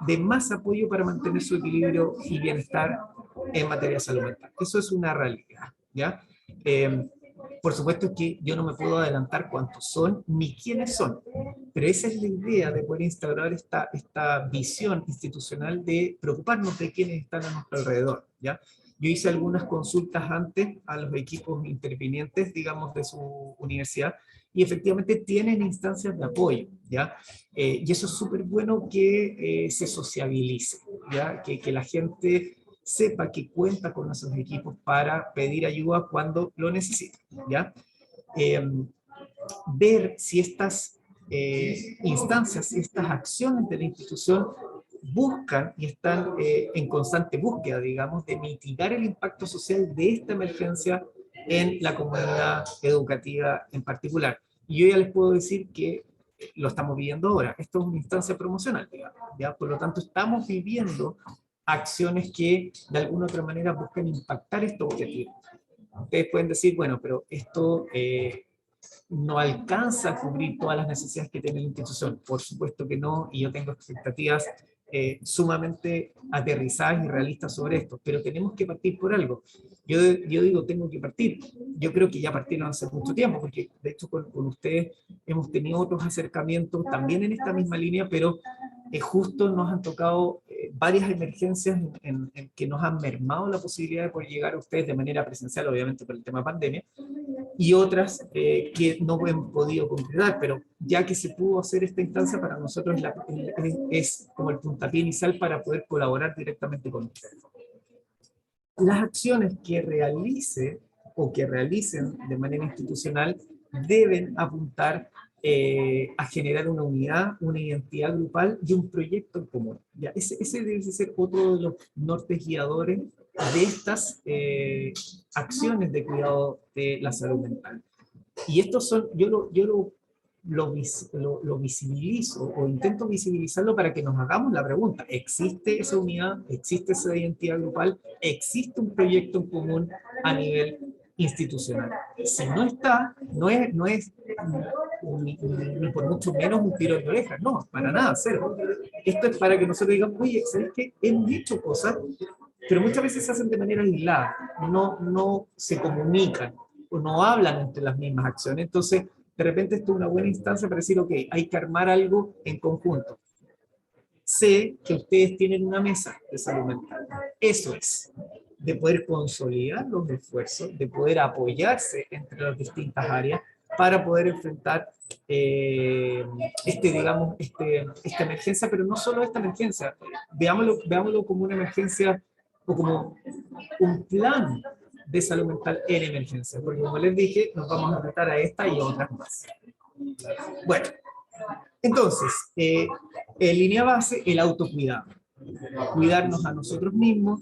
de más apoyo para mantener su equilibrio y bienestar en materia de salud mental. Eso es una realidad, ¿ya? Por supuesto que yo no me puedo adelantar cuántos son ni quiénes son, pero esa es la idea de poder instaurar esta visión institucional de preocuparnos de quienes están a nuestro alrededor, ¿ya? Yo hice algunas consultas antes a los equipos intervinientes, digamos, de su universidad, y efectivamente tienen instancias de apoyo, ¿ya? Y eso es súper bueno que se sociabilice, ¿ya? Que la gente sepa que cuenta con esos equipos para pedir ayuda cuando lo necesita, ¿ya? Ver si estas instancias, estas acciones de la institución buscan y están en constante búsqueda, digamos, de mitigar el impacto social de esta emergencia en la comunidad educativa en particular. Y yo ya les puedo decir que lo estamos viviendo ahora. Esto es una instancia promocional, digamos, ¿ya? Por lo tanto, estamos viviendo acciones que de alguna u otra manera buscan impactar estos objetivos. Ustedes pueden decir, bueno, pero esto no alcanza a cubrir todas las necesidades que tiene la institución. Por supuesto que no, y yo tengo expectativas sumamente aterrizadas y realistas sobre esto, pero tenemos que partir por algo. Yo digo, tengo que partir. Yo creo que ya partieron hace mucho tiempo, porque de hecho con ustedes hemos tenido otros acercamientos también en esta misma línea, pero justo nos han tocado varias emergencias en que nos han mermado la posibilidad de poder llegar a ustedes de manera presencial, obviamente por el tema de pandemia, y otras que no hemos podido concretar, pero ya que se pudo hacer esta instancia, para nosotros es como el puntapié inicial para poder colaborar directamente con ustedes. Las acciones que realice o que realicen de manera institucional deben apuntar a generar una unidad, una identidad grupal y un proyecto en común. ¿Ya? Ese debe ser otro de los nortes guiadores de estas acciones de cuidado de la salud mental. Y estos son, yo lo visibilizo o intento visibilizarlo para que nos hagamos la pregunta: ¿existe esa unidad? ¿Existe esa identidad grupal? ¿Existe un proyecto en común a nivel institucional? Si no está, no es ni por mucho menos un tiro de oreja, no, para nada, cero. Esto es para que nosotros digamos, oye, ¿sabes qué? Hemos hecho cosas, pero muchas veces se hacen de manera aislada, no se comunican o no hablan entre las mismas acciones. Entonces, de repente esto es una buena instancia para decir, ok, hay que armar algo en conjunto. Sé que ustedes tienen una mesa de salud mental. Eso es, de poder consolidar los esfuerzos, de poder apoyarse entre las distintas áreas para poder enfrentar esta emergencia, pero no solo esta emergencia, veámoslo como una emergencia o como un plan de salud mental en emergencia, porque como les dije, nos vamos a enfrentar a esta y a otras más. Bueno, entonces, En línea base, el autocuidado. Cuidarnos a nosotros mismos,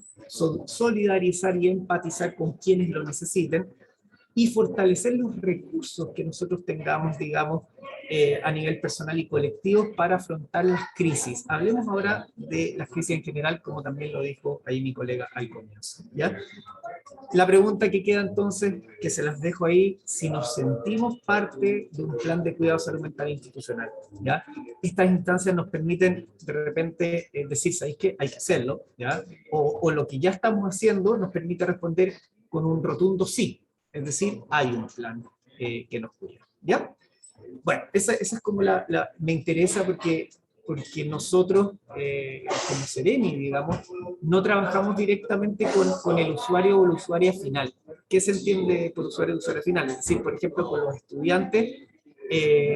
solidarizar y empatizar con quienes lo necesiten, y fortalecer los recursos que nosotros tengamos, digamos, a nivel personal y colectivo para afrontar las crisis. Hablemos ahora de las crisis en general, como también lo dijo ahí mi colega al comienzo, ¿ya? La pregunta que queda entonces, que se las dejo ahí, si nos sentimos parte de un plan de cuidado de salud mental institucional, ¿ya? Estas instancias nos permiten de repente decir, ¿sabéis qué? Hay que hacerlo, ¿ya? O lo que ya estamos haciendo nos permite responder con un rotundo sí. Es decir, hay un plan que nos cuida, ¿ya? Bueno, esa es como me interesa porque nosotros, como Sereni, digamos, no trabajamos directamente con el usuario o la usuaria final. ¿Qué se entiende por usuario o usuaria final? Es decir, por ejemplo, con los estudiantes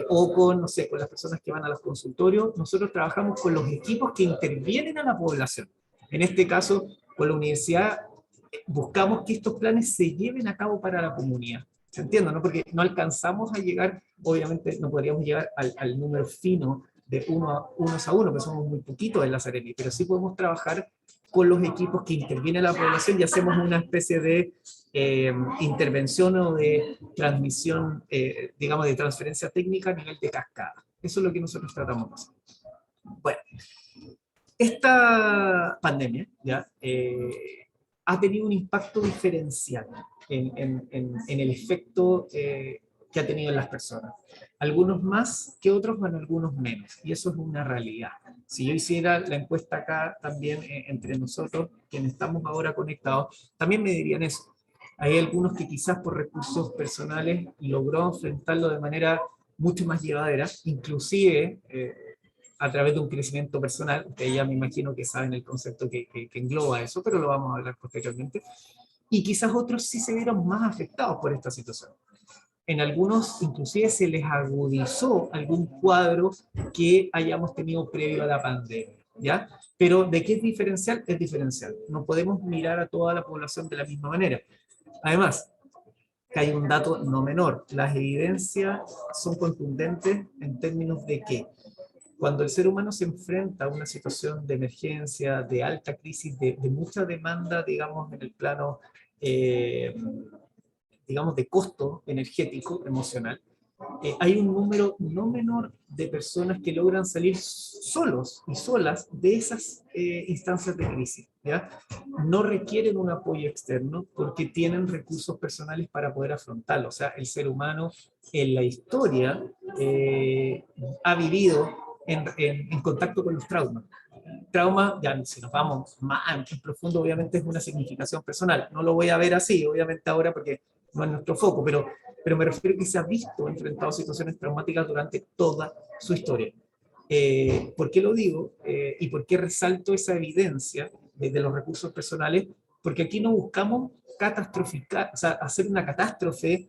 o con, no sé, con las personas que van a los consultorios. Nosotros trabajamos con los equipos que intervienen a la población. En este caso, con la universidad, buscamos que estos planes se lleven a cabo para la comunidad. ¿Se entiende, no? Porque no alcanzamos a llegar, obviamente no podríamos llegar al número fino de unos a uno, que somos muy poquitos en la Sereni, pero sí podemos trabajar con los equipos que intervienen a la población y hacemos una especie de intervención o de transmisión, digamos, de transferencia técnica a nivel de cascada. Eso es lo que nosotros tratamos de hacer. Bueno, esta pandemia, ¿ya? Ha tenido un impacto diferencial en el efecto que ha tenido en las personas. Algunos más que otros, bueno, algunos menos. Y eso es una realidad. Si yo hiciera la encuesta acá también entre nosotros, quienes estamos ahora conectados, también me dirían eso. Hay algunos que quizás por recursos personales logró enfrentarlo de manera mucho más llevadera, inclusive a través de un crecimiento personal, que ya me imagino que saben el concepto que engloba eso, pero lo vamos a hablar posteriormente, y quizás otros sí se vieron más afectados por esta situación. En algunos inclusive se les agudizó algún cuadro que hayamos tenido previo a la pandemia, ¿ya? Pero ¿de qué es diferencial? Es diferencial. No podemos mirar a toda la población de la misma manera. Además, que hay un dato no menor, las evidencias son contundentes en términos de que cuando el ser humano se enfrenta a una situación de emergencia, de alta crisis, de mucha demanda, digamos, en el plano, digamos, de costo energético, emocional, hay un número no menor de personas que logran salir solos y solas de esas instancias de crisis, ¿ya? No requieren un apoyo externo porque tienen recursos personales para poder afrontarlo. O sea, el ser humano en la historia ha vivido en contacto con los traumas. Trauma, ya si nos vamos más en profundo, obviamente es una significación personal. No lo voy a ver así, obviamente ahora porque no es nuestro foco, pero me refiero a que se ha visto enfrentado a situaciones traumáticas durante toda su historia. ¿Por qué lo digo? ¿Y por qué resalto esa evidencia desde los recursos personales? Porque aquí no buscamos catastroficar, o sea, hacer una catástrofe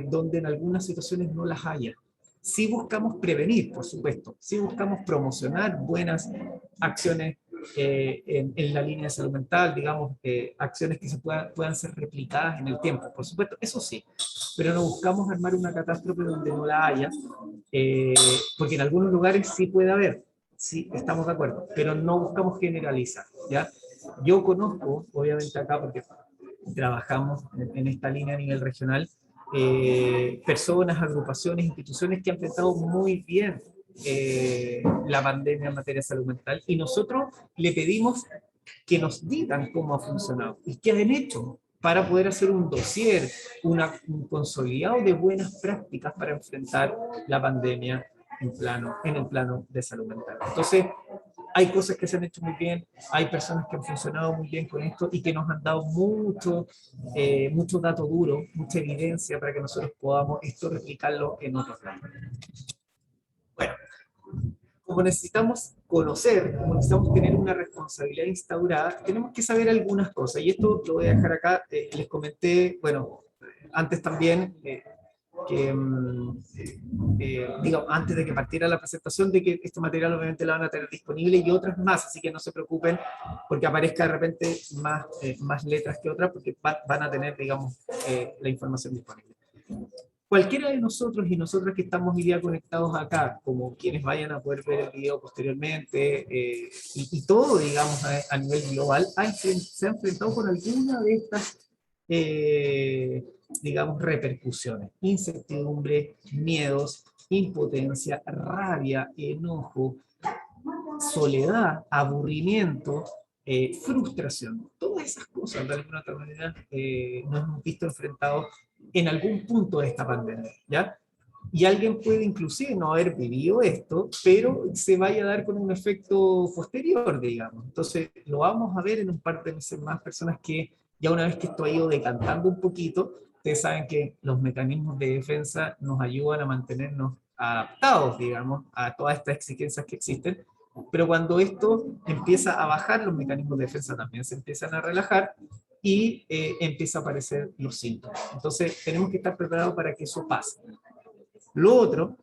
donde en algunas situaciones no las haya. Sí buscamos prevenir, por supuesto, sí buscamos promocionar buenas acciones en la línea de salud mental, digamos, acciones que puedan ser replicadas en el tiempo, por supuesto, eso sí, pero no buscamos armar una catástrofe donde no la haya, porque en algunos lugares sí puede haber, sí, estamos de acuerdo, pero no buscamos generalizar, ¿ya? Yo conozco, obviamente acá, porque trabajamos en esta línea a nivel regional, personas, agrupaciones, instituciones que han enfrentado muy bien la pandemia en materia de salud mental, y nosotros le pedimos que nos digan cómo ha funcionado y qué han hecho para poder hacer un dossier, un consolidado de buenas prácticas para enfrentar la pandemia en el plano de salud mental. Entonces, hay cosas que se han hecho muy bien, hay personas que han funcionado muy bien con esto y que nos han dado mucho dato duro, mucha evidencia para que nosotros podamos esto replicarlo en otros planos. Bueno, como necesitamos conocer, como necesitamos tener una responsabilidad instaurada, tenemos que saber algunas cosas. Y esto lo voy a dejar acá. Les comenté, bueno, antes también, digamos, antes de que partiera la presentación, de que este material obviamente lo van a tener disponible y otras más, así que no se preocupen porque aparezca de repente más letras que otras, porque van a tener, digamos, la información disponible. cualquiera de nosotros y nosotras que estamos hoy día conectados acá, como quienes vayan a poder ver el video posteriormente, y todo, digamos, a nivel global, se ha enfrentado con alguna de estas, digamos, repercusiones: incertidumbre, miedos, impotencia, rabia, enojo, soledad, aburrimiento, frustración. Todas esas cosas, de alguna otra manera, nos hemos visto enfrentados en algún punto de esta pandemia, ¿ya? Y alguien puede inclusive no haber vivido esto, pero se vaya a dar con un efecto posterior, digamos. Entonces, lo vamos a ver en un par de meses más, personas que ya una vez que esto ha ido decantando un poquito, ustedes saben que los mecanismos de defensa nos ayudan a mantenernos adaptados, digamos, a todas estas exigencias que existen, pero cuando esto empieza a bajar, los mecanismos de defensa también se empiezan a relajar y empieza a aparecer los síntomas. Entonces, tenemos que estar preparados para que eso pase. Lo otro,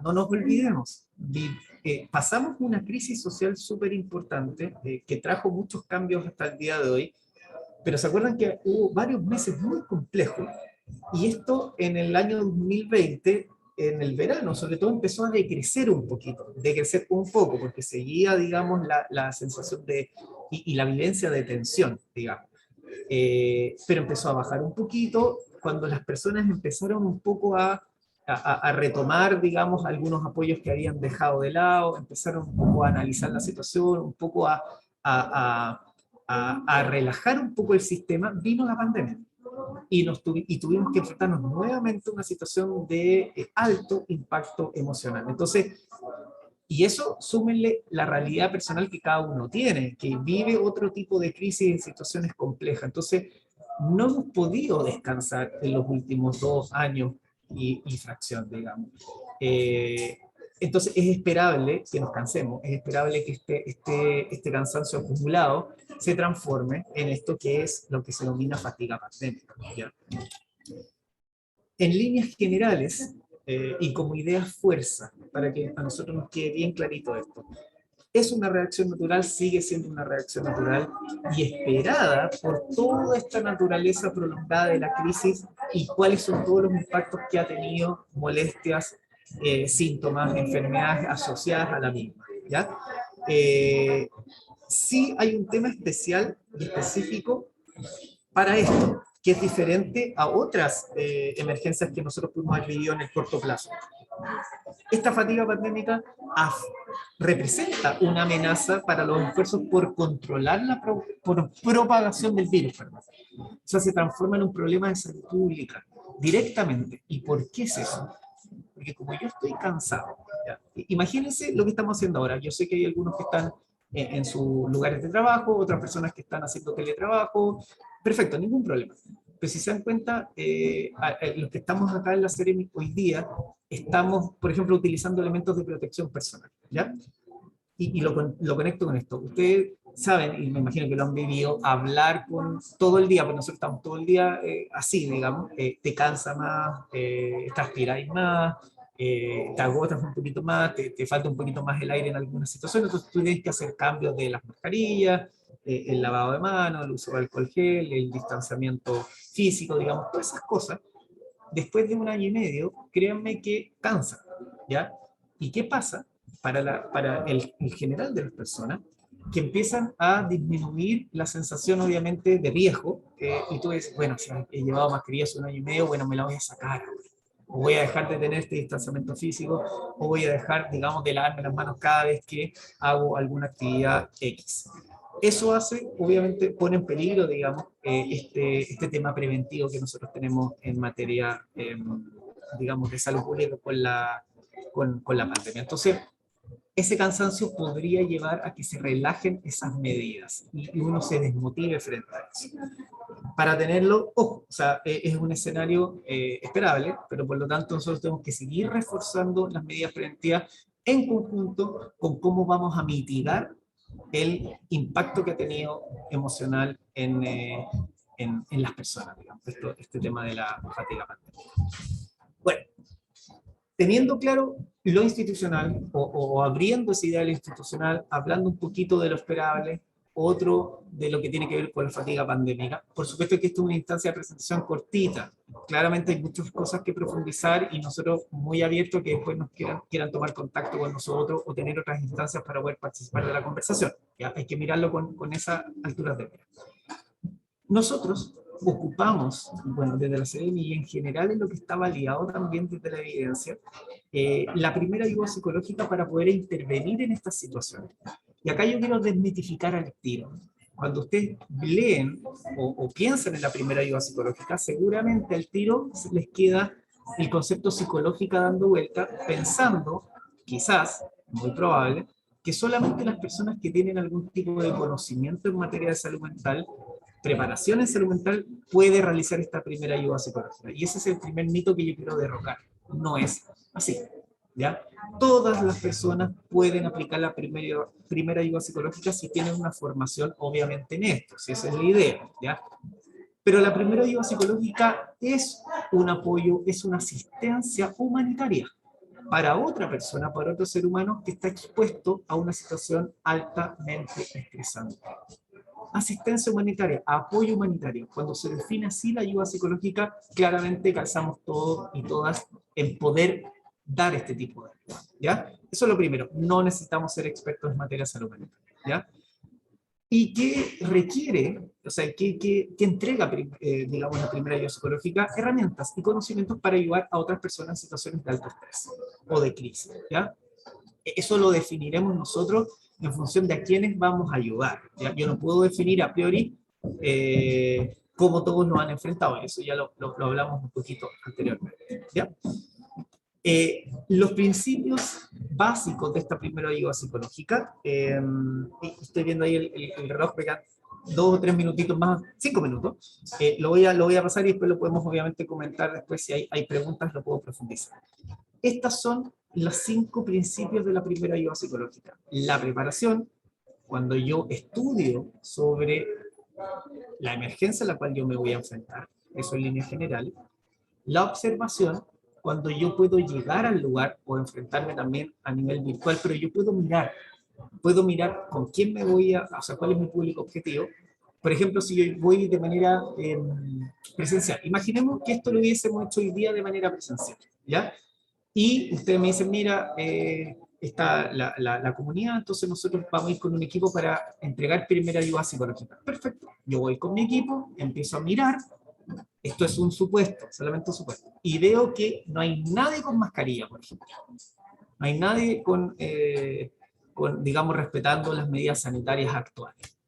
no nos olvidemos, pasamos una crisis social súper importante que trajo muchos cambios hasta el día de hoy, pero se acuerdan que hubo varios meses muy complejos, y esto en el año 2020, en el verano, sobre todo, empezó a decrecer un poquito, decrecer un poco, porque seguía, digamos, la sensación de, y la vivencia de tensión, digamos. Pero empezó a bajar un poquito cuando las personas empezaron un poco a retomar, digamos, algunos apoyos que habían dejado de lado, empezaron un poco a analizar la situación, un poco a relajar un poco el sistema. Vino la pandemia y tuvimos que enfrentarnos nuevamente a una situación de alto impacto emocional. Entonces, y eso súmenle la realidad personal que cada uno tiene, que vive otro tipo de crisis en situaciones complejas. Entonces, no hemos podido descansar en los últimos 2 años y fracción, digamos. Entonces, es esperable que nos cansemos, es esperable que este cansancio acumulado se transforme en esto que es lo que se denomina fatiga pandémica, ¿ya? En líneas generales, y como idea fuerza, para que a nosotros nos quede bien clarito esto, es una reacción natural, sigue siendo una reacción natural y esperada por toda esta naturaleza prolongada de la crisis y cuáles son todos los impactos que ha tenido, molestias, síntomas, enfermedades asociadas a la misma, ¿ya? Sí hay un tema especial y específico para esto, que es diferente a otras emergencias que nosotros pudimos haber vivido en el corto plazo. Esta fatiga pandémica representa una amenaza para los esfuerzos por controlar la propagación del virus. O sea, se transforma en un problema de salud pública directamente. ¿Y por qué es eso? Porque como yo estoy cansado, ¿ya? Imagínense lo que estamos haciendo ahora. Yo sé que hay algunos que están en sus lugares de trabajo, otras personas que están haciendo teletrabajo. Perfecto, ningún problema. Pero si se dan cuenta, los que estamos acá en la serie hoy día, estamos, por ejemplo, utilizando elementos de protección personal, ¿ya? Y lo conecto con esto. Ustedes saben, y me imagino que lo han vivido, hablar con todo el día, porque nosotros estamos todo el día así, digamos, te cansa más, transpiráis más, te agotas un poquito más, te falta un poquito más el aire en algunas situaciones, entonces tú tienes que hacer cambios de las mascarillas, el lavado de manos, el uso de alcohol gel, el distanciamiento físico, digamos, todas esas cosas. Después de 1 año y medio, créanme que cansa, ¿ya? ¿Y qué pasa para el general de las personas? Que empiezan a disminuir la sensación, obviamente, de riesgo, y tú dices, bueno, si he llevado mascarilla hace 1 año y medio, bueno, me la voy a sacar, o voy a dejar de tener este distanciamiento físico, o voy a dejar, digamos, de lavarme las manos cada vez que hago alguna actividad X. Eso hace, obviamente, pone en peligro, digamos, este tema preventivo que nosotros tenemos en materia, digamos, de salud pública con la pandemia. Entonces, ese cansancio podría llevar a que se relajen esas medidas y uno se desmotive frente a eso. Para tenerlo, ojo, o sea, es un escenario esperable, pero por lo tanto nosotros tenemos que seguir reforzando las medidas preventivas en conjunto con cómo vamos a mitigar el impacto que ha tenido emocional en las personas, digamos, este tema de la fatiga pandémica. Bueno, teniendo claro lo institucional, o abriendo esa idea de lo institucional, hablando un poquito de lo esperable, otro de lo que tiene que ver con la fatiga pandémica. Por supuesto que esto es una instancia de presentación cortita. Claramente hay muchas cosas que profundizar y nosotros muy abiertos que después nos quieran tomar contacto con nosotros o tener otras instancias para poder participar de la conversación. ¿Ya? Hay que mirarlo con esa altura de mira. Nosotros ocupamos, bueno, desde la CDM y en general en lo que está validado también desde la evidencia, la primera ayuda psicológica para poder intervenir en estas situaciones. Y acá yo quiero desmitificar al tiro. Cuando ustedes leen o piensan en la primera ayuda psicológica, seguramente al tiro les queda el concepto psicológica dando vuelta, pensando, quizás, muy probable, que solamente las personas que tienen algún tipo de conocimiento en materia de salud mental, preparación en salud mental, puede realizar esta primera ayuda psicológica. Y ese es el primer mito que yo quiero derrocar. No es así. ¿Ya? Todas las personas pueden aplicar la primera ayuda psicológica si tienen una formación, obviamente, en esto, si esa es la idea, ¿ya? Pero la primera ayuda psicológica es un apoyo, es una asistencia humanitaria para otra persona, para otro ser humano que está expuesto a una situación altamente estresante. Asistencia humanitaria, apoyo humanitario. Cuando se define así la ayuda psicológica, claramente calzamos todos y todas en poder dar este tipo de ayuda, ¿ya? Eso es lo primero, no necesitamos ser expertos en materia de salud mental, ¿ya? ¿Y qué requiere, o sea, qué entrega, digamos, la primera ayuda psicológica? Herramientas y conocimientos para ayudar a otras personas en situaciones de alto estrés o de crisis, ¿ya? Eso lo definiremos nosotros en función de a quiénes vamos a ayudar, ¿ya? Yo no puedo definir a priori cómo todos nos han enfrentado a eso, ya lo hablamos un poquito anteriormente, ¿ya? Los principios básicos de esta primera ayuda psicológica, estoy viendo ahí el reloj, pegan 2 o 3 minutitos más, 5 minutos, lo voy a pasar y después lo podemos obviamente comentar después si hay preguntas, lo puedo profundizar. Estas son los 5 principios de la primera ayuda psicológica. La preparación, cuando yo estudio sobre la emergencia a la cual yo me voy a enfrentar, eso en líneas generales. La observación, cuando yo puedo llegar al lugar o enfrentarme también a nivel virtual, pero yo puedo mirar con quién me voy o sea, cuál es mi público objetivo. Por ejemplo, si yo voy de manera presencial, imaginemos que esto lo hubiésemos hecho hoy día de manera presencial, ¿ya? Y ustedes me dicen, mira, está la comunidad, entonces nosotros vamos a ir con un equipo para entregar primera ayuda psicológica. Perfecto, yo voy con mi equipo, empiezo a mirar. Esto es un supuesto, solamente un supuesto. Y veo que no hay nadie con mascarilla, por ejemplo. No hay nadie digamos, respetando las medidas sanitarias actuales.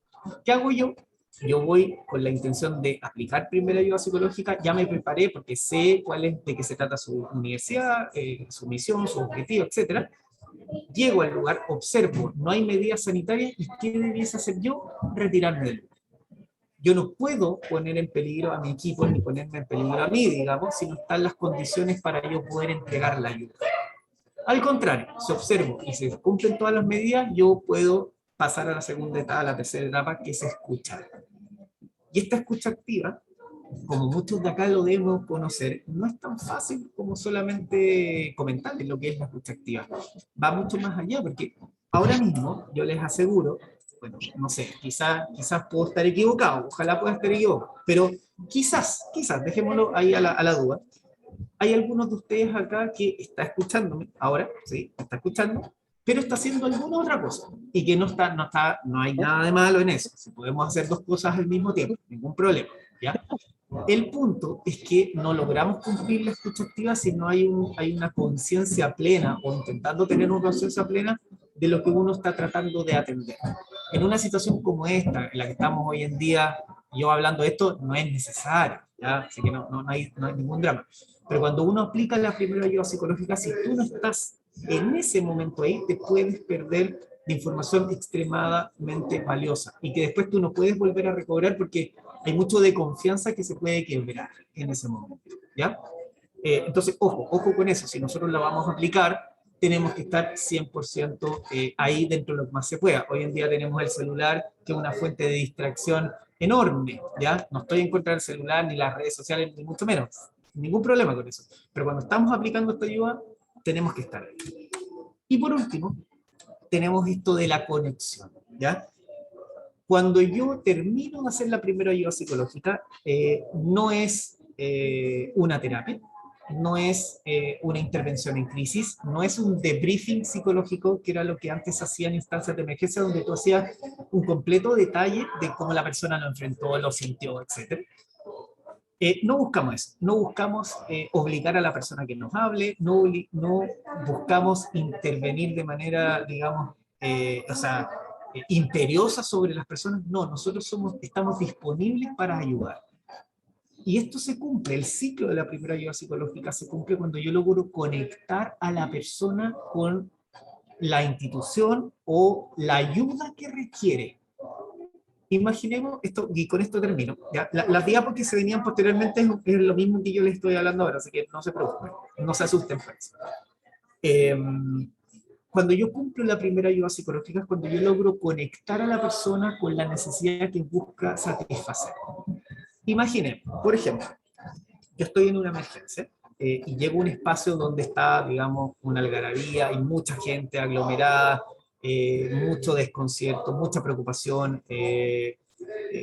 ¿Qué hago yo? Yo voy con la intención de aplicar primera ayuda psicológica, ya me preparé porque sé de qué se trata su universidad, su misión, su objetivo, etc. Llego al lugar, observo, no hay medidas sanitarias, ¿y qué debiese hacer yo? Retirarme del lugar. Yo no puedo poner en peligro a mi equipo ni ponerme en peligro a mí, digamos, si no están las condiciones para yo poder entregar la ayuda. Al contrario, si observo y se cumplen todas las medidas, yo puedo pasar a la segunda etapa, a la tercera etapa, que es escuchar. Y esta escucha activa, como muchos de acá lo debemos conocer, no es tan fácil como solamente comentarles lo que es la escucha activa. Va mucho más allá, porque ahora mismo yo les aseguro, bueno, no sé, quizás puedo estar equivocado, ojalá pueda estar equivocado, pero quizás, dejémoslo ahí a la duda. Hay algunos de ustedes acá que está escuchándome, ahora, sí, está escuchando, pero está haciendo alguna otra cosa, y que no hay nada de malo en eso, si podemos hacer 2 cosas al mismo tiempo, ningún problema, ¿ya? El punto es que no logramos cumplir la escucha activa si no hay una conciencia plena, o intentando tener una conciencia plena de lo que uno está tratando de atender. En una situación como esta, en la que estamos hoy en día, yo hablando de esto, no es necesario, ¿ya? Así que no hay ningún drama. Pero cuando uno aplica la primera ayuda psicológica, si tú no estás en ese momento ahí, te puedes perder de información extremadamente valiosa y que después tú no puedes volver a recobrar porque hay mucho de confianza que se puede quebrar en ese momento, ¿ya? Entonces, ojo con eso. Si nosotros la vamos a aplicar, tenemos que estar 100% ahí dentro de lo que más se pueda. Hoy en día tenemos el celular, que es una fuente de distracción enorme, ¿ya? No estoy en contra del celular, ni las redes sociales, ni mucho menos. Ningún problema con eso. Pero cuando estamos aplicando esta ayuda, tenemos que estar ahí. Y por último, tenemos esto de la conexión, ¿ya? Cuando yo termino de hacer la primera ayuda psicológica, no es una terapia, no es una intervención en crisis, no es un debriefing psicológico, que era lo que antes hacía en instancias de emergencia, donde tú hacías un completo detalle de cómo la persona lo enfrentó, lo sintió, etc. No buscamos eso, no buscamos obligar a la persona que nos hable, no buscamos intervenir de manera, digamos, imperiosa sobre las personas. No, nosotros estamos disponibles para ayudar. Y esto se cumple, el ciclo de la primera ayuda psicológica se cumple cuando yo logro conectar a la persona con la institución o la ayuda que requiere. Imaginemos esto, y con esto termino. ¿Ya? Las diapos que se venían posteriormente es lo mismo que yo les estoy hablando ahora, así que no se preocupen, no se asusten por eso. Cuando yo cumplo la primera ayuda psicológica es cuando yo logro conectar a la persona con la necesidad que busca satisfacer. Imaginen, por ejemplo, yo estoy en una emergencia y llego a un espacio donde está, digamos, una algarabía y mucha gente aglomerada, mucho desconcierto, mucha preocupación,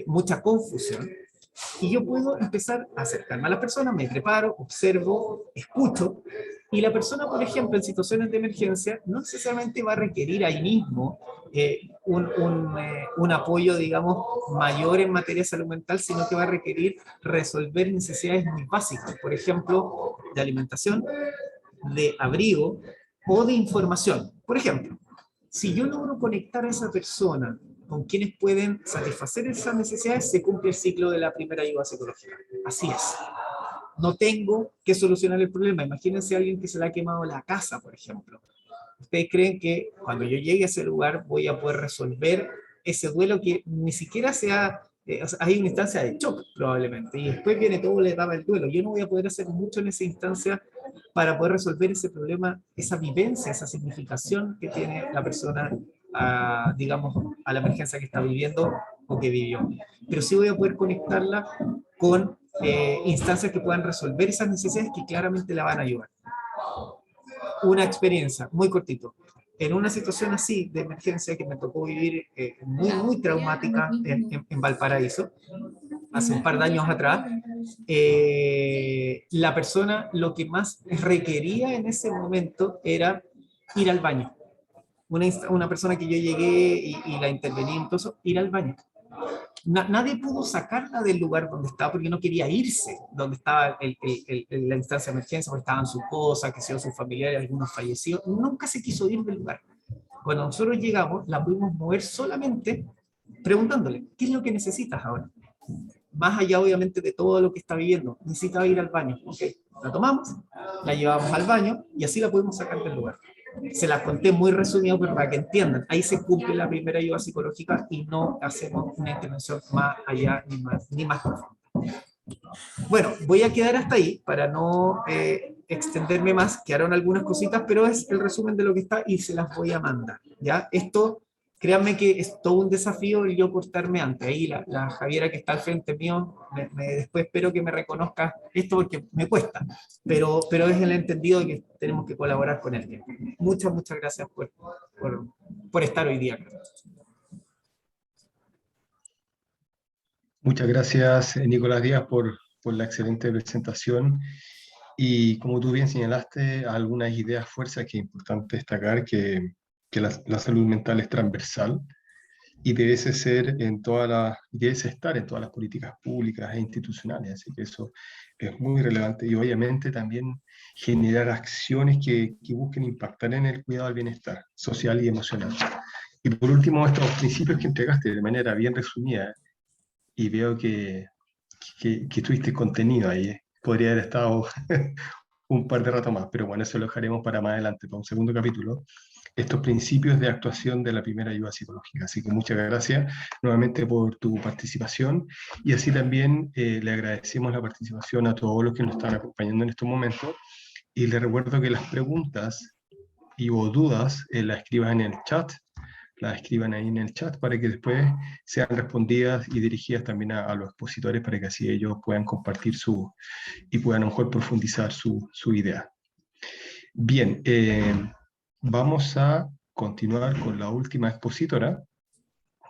mucha confusión. Y yo puedo empezar a acercarme a la persona, me preparo, observo, escucho, y la persona, por ejemplo, en situaciones de emergencia, no necesariamente va a requerir ahí mismo un apoyo, digamos, mayor en materia de salud mental, sino que va a requerir resolver necesidades muy básicas, por ejemplo, de alimentación, de abrigo o de información. Por ejemplo, si yo logro conectar a esa persona con quienes pueden satisfacer esas necesidades, se cumple el ciclo de la primera ayuda psicológica. Así es. No tengo que solucionar el problema. Imagínense a alguien que se le ha quemado la casa, por ejemplo. ¿Ustedes creen que cuando yo llegue a ese lugar voy a poder resolver ese duelo que ni siquiera sea... o sea, hay una instancia de shock probablemente, y después viene toda la etapa del duelo. Yo no voy a poder hacer mucho en esa instancia para poder resolver ese problema, esa vivencia, esa significación que tiene la persona, digamos, a la emergencia que está viviendo o que vivió. Pero sí voy a poder conectarla con instancias que puedan resolver esas necesidades que claramente la van a ayudar. Una experiencia, muy cortito. En una situación así de emergencia que me tocó vivir muy traumática en Valparaíso, hace un par de años atrás, la persona lo que más requería en ese momento era ir al baño. Una persona que yo llegué y la intervení, entonces, ir al baño. Nadie pudo sacarla del lugar donde estaba porque no quería irse, donde estaba la instancia de emergencia, porque estaban sus cosas, que sean sus familiares, algunos fallecidos. Nunca se quiso ir del lugar. Cuando nosotros llegamos, la pudimos mover solamente preguntándole, ¿qué es lo que necesitas ahora? Más allá, obviamente, de todo lo que está viviendo. Necesitaba ir al baño. Ok, la tomamos, la llevamos al baño y así la pudimos sacar del lugar. Se las conté muy resumido, pero para que entiendan, ahí se cumple la primera ayuda psicológica y no hacemos una intervención más allá ni más profunda. Bueno, voy a quedar hasta ahí para no extenderme más. Quedaron algunas cositas, pero es el resumen de lo que está y se las voy a mandar. ¿Ya? Esto, créanme que es todo un desafío el yo cortarme antes. Ahí la Javiera que está al frente mío, después espero que me reconozca esto porque me cuesta, pero es el entendido de que tenemos que colaborar con el tiempo. Muchas gracias por estar hoy día. Muchas gracias, Nicolás Díaz, por la excelente presentación. Y como tú bien señalaste, algunas ideas fuerzas que es importante destacar que la salud mental es transversal y debe estar en todas las políticas públicas e institucionales. Así que eso es muy relevante. Y obviamente también generar acciones que busquen impactar en el cuidado del bienestar social y emocional. Y por último, estos principios que entregaste de manera bien resumida, y veo que tuviste contenido ahí. Podría haber estado un par de rato más, pero bueno, eso lo dejaremos para más adelante, para un segundo capítulo. Estos principios de actuación de la primera ayuda psicológica. Así que muchas gracias nuevamente por tu participación y así también le agradecemos la participación a todos los que nos están acompañando en estos momentos y les recuerdo que las preguntas o dudas las escriban en el chat, las escriban ahí en el chat para que después sean respondidas y dirigidas también a los expositores para que así ellos puedan compartir y puedan a lo mejor profundizar su idea. Bien, vamos a continuar con la última expositora,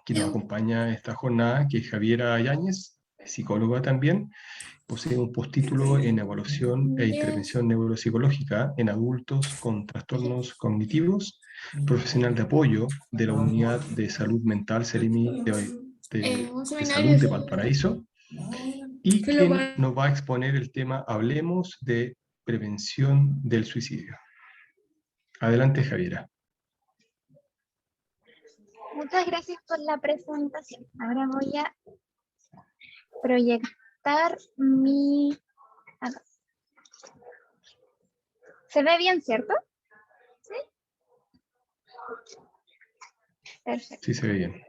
que nos acompaña en esta jornada, que es Javiera Yáñez, psicóloga también. Posee un postítulo en evaluación e intervención neuropsicológica en adultos con trastornos cognitivos, profesional de apoyo de la Unidad de Salud Mental Seremi de Salud de Valparaíso, y quien nos va a exponer el tema Hablemos de Prevención del Suicidio. Adelante, Javiera. Muchas gracias por la presentación. Ahora voy a proyectar mi... acá. ¿Se ve bien, cierto? ¿Sí? Perfecto. Sí, se ve bien.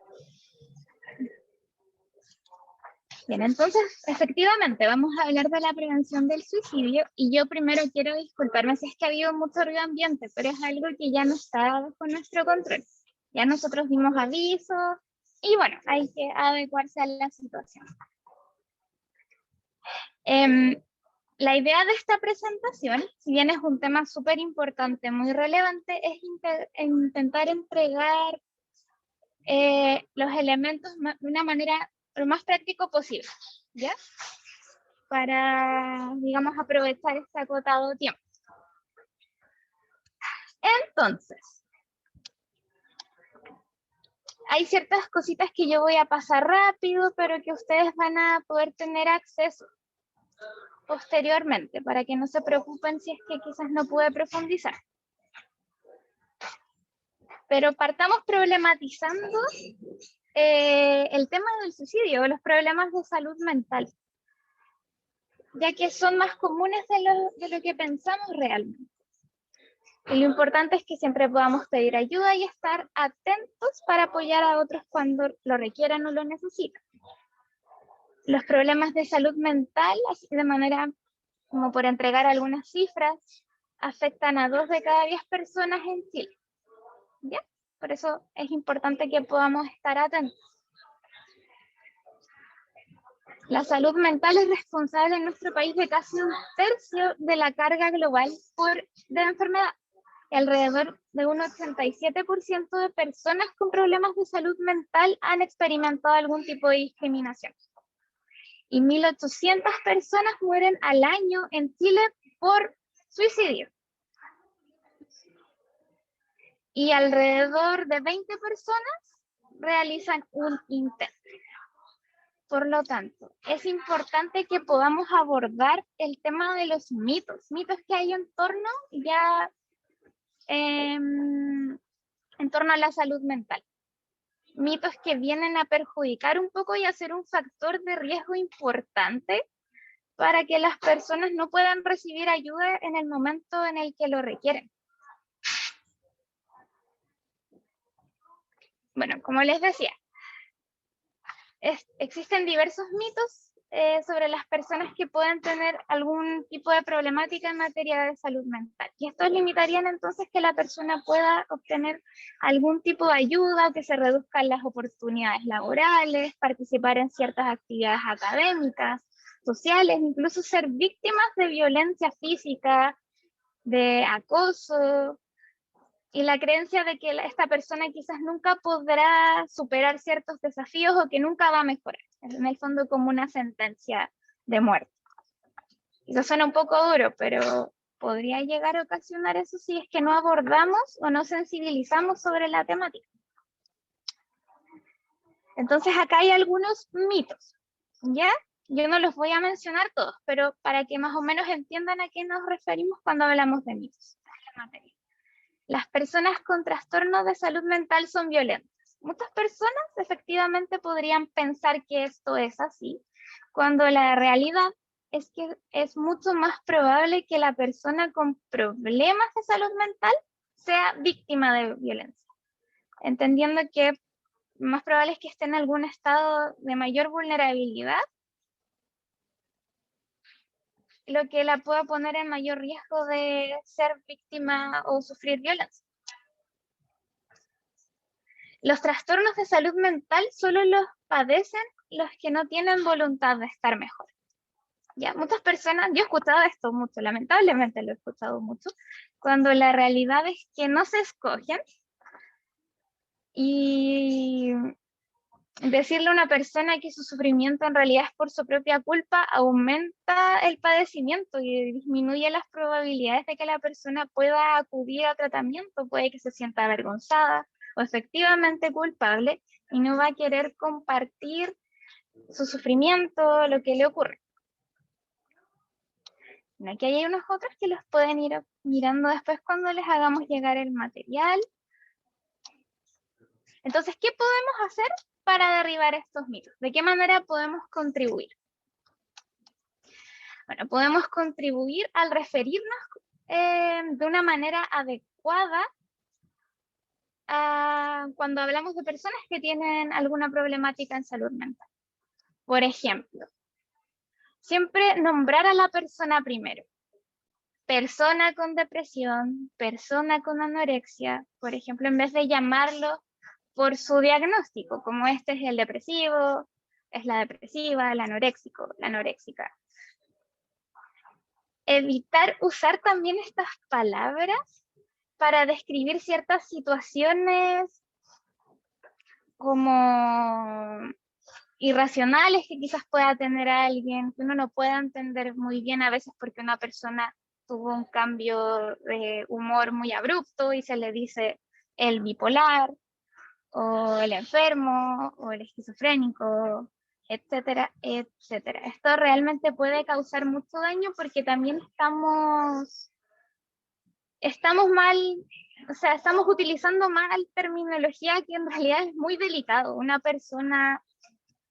Bien, entonces, efectivamente, vamos a hablar de la prevención del suicidio, y yo primero quiero disculparme si es que ha habido mucho ruido ambiente, pero es algo que ya no está bajo nuestro control. Ya nosotros dimos aviso y bueno, hay que adecuarse a la situación. La idea de esta presentación, si bien es un tema súper importante, muy relevante, es intentar entregar los elementos de una manera lo más práctico posible, ¿ya? Para, digamos, aprovechar este acotado tiempo. Entonces, hay ciertas cositas que yo voy a pasar rápido, pero que ustedes van a poder tener acceso posteriormente, para que no se preocupen si es que quizás no pude profundizar. Pero partamos problematizando el tema del suicidio, los problemas de salud mental, ya que son más comunes de lo que pensamos realmente. Y lo importante es que siempre podamos pedir ayuda y estar atentos para apoyar a otros cuando lo requieran o lo necesitan. Los problemas de salud mental, así de manera como por entregar algunas cifras, afectan a 2 de cada 10 personas en Chile. ¿Ya? Por eso es importante que podamos estar atentos. La salud mental es responsable en nuestro país de casi 1/3 de la carga global de enfermedad. Alrededor de un 87% de personas con problemas de salud mental han experimentado algún tipo de discriminación. Y 1.800 personas mueren al año en Chile por suicidio. Y alrededor de 20 personas realizan un intento. Por lo tanto, es importante que podamos abordar el tema de los mitos que hay en torno a la salud mental. Mitos que vienen a perjudicar un poco y a ser un factor de riesgo importante para que las personas no puedan recibir ayuda en el momento en el que lo requieren. Bueno, como les decía, existen diversos mitos sobre las personas que pueden tener algún tipo de problemática en materia de salud mental. Y estos limitarían entonces que la persona pueda obtener algún tipo de ayuda, o que se reduzcan las oportunidades laborales, participar en ciertas actividades académicas, sociales, incluso ser víctimas de violencia física, de acoso, y la creencia de que esta persona quizás nunca podrá superar ciertos desafíos o que nunca va a mejorar. En el fondo, como una sentencia de muerte. Eso suena un poco duro, pero podría llegar a ocasionar eso si es que no abordamos o no sensibilizamos sobre la temática. Entonces acá hay algunos mitos, ¿ya? Yo no los voy a mencionar todos, pero para que más o menos entiendan a qué nos referimos cuando hablamos de mitos. Las personas con trastornos de salud mental son violentas. Muchas personas efectivamente podrían pensar que esto es así, cuando la realidad es que es mucho más probable que la persona con problemas de salud mental sea víctima de violencia, entendiendo que más probable es que esté en algún estado de mayor vulnerabilidad, lo que la pueda poner en mayor riesgo de ser víctima o sufrir violencia. Los trastornos de salud mental solo los padecen los que no tienen voluntad de estar mejor. Ya, muchas personas, yo he escuchado esto mucho, lamentablemente lo he escuchado mucho, cuando la realidad es que no se escogen y decirle a una persona que su sufrimiento en realidad es por su propia culpa aumenta el padecimiento y disminuye las probabilidades de que la persona pueda acudir a tratamiento, puede que se sienta avergonzada o efectivamente culpable y no va a querer compartir su sufrimiento, lo que le ocurre. Aquí hay unos otros que los pueden ir mirando después cuando les hagamos llegar el material. Entonces, ¿qué podemos hacer para derribar estos mitos? ¿De qué manera podemos contribuir? Bueno, podemos contribuir al referirnos de una manera adecuada cuando hablamos de personas que tienen alguna problemática en salud mental. Por ejemplo, siempre nombrar a la persona primero. Persona con depresión, persona con anorexia, por ejemplo, en vez de llamarlo por su diagnóstico, como este es el depresivo, es la depresiva, el anoréxico, la anoréxica. Evitar usar también estas palabras para describir ciertas situaciones como irracionales que quizás pueda tener alguien, que uno no pueda entender muy bien a veces porque una persona tuvo un cambio de humor muy abrupto y se le dice el bipolar, o el enfermo, o el esquizofrénico, etcétera, etcétera. Esto realmente puede causar mucho daño porque también estamos mal, o sea, estamos utilizando mal terminología que en realidad es muy delicado. Una persona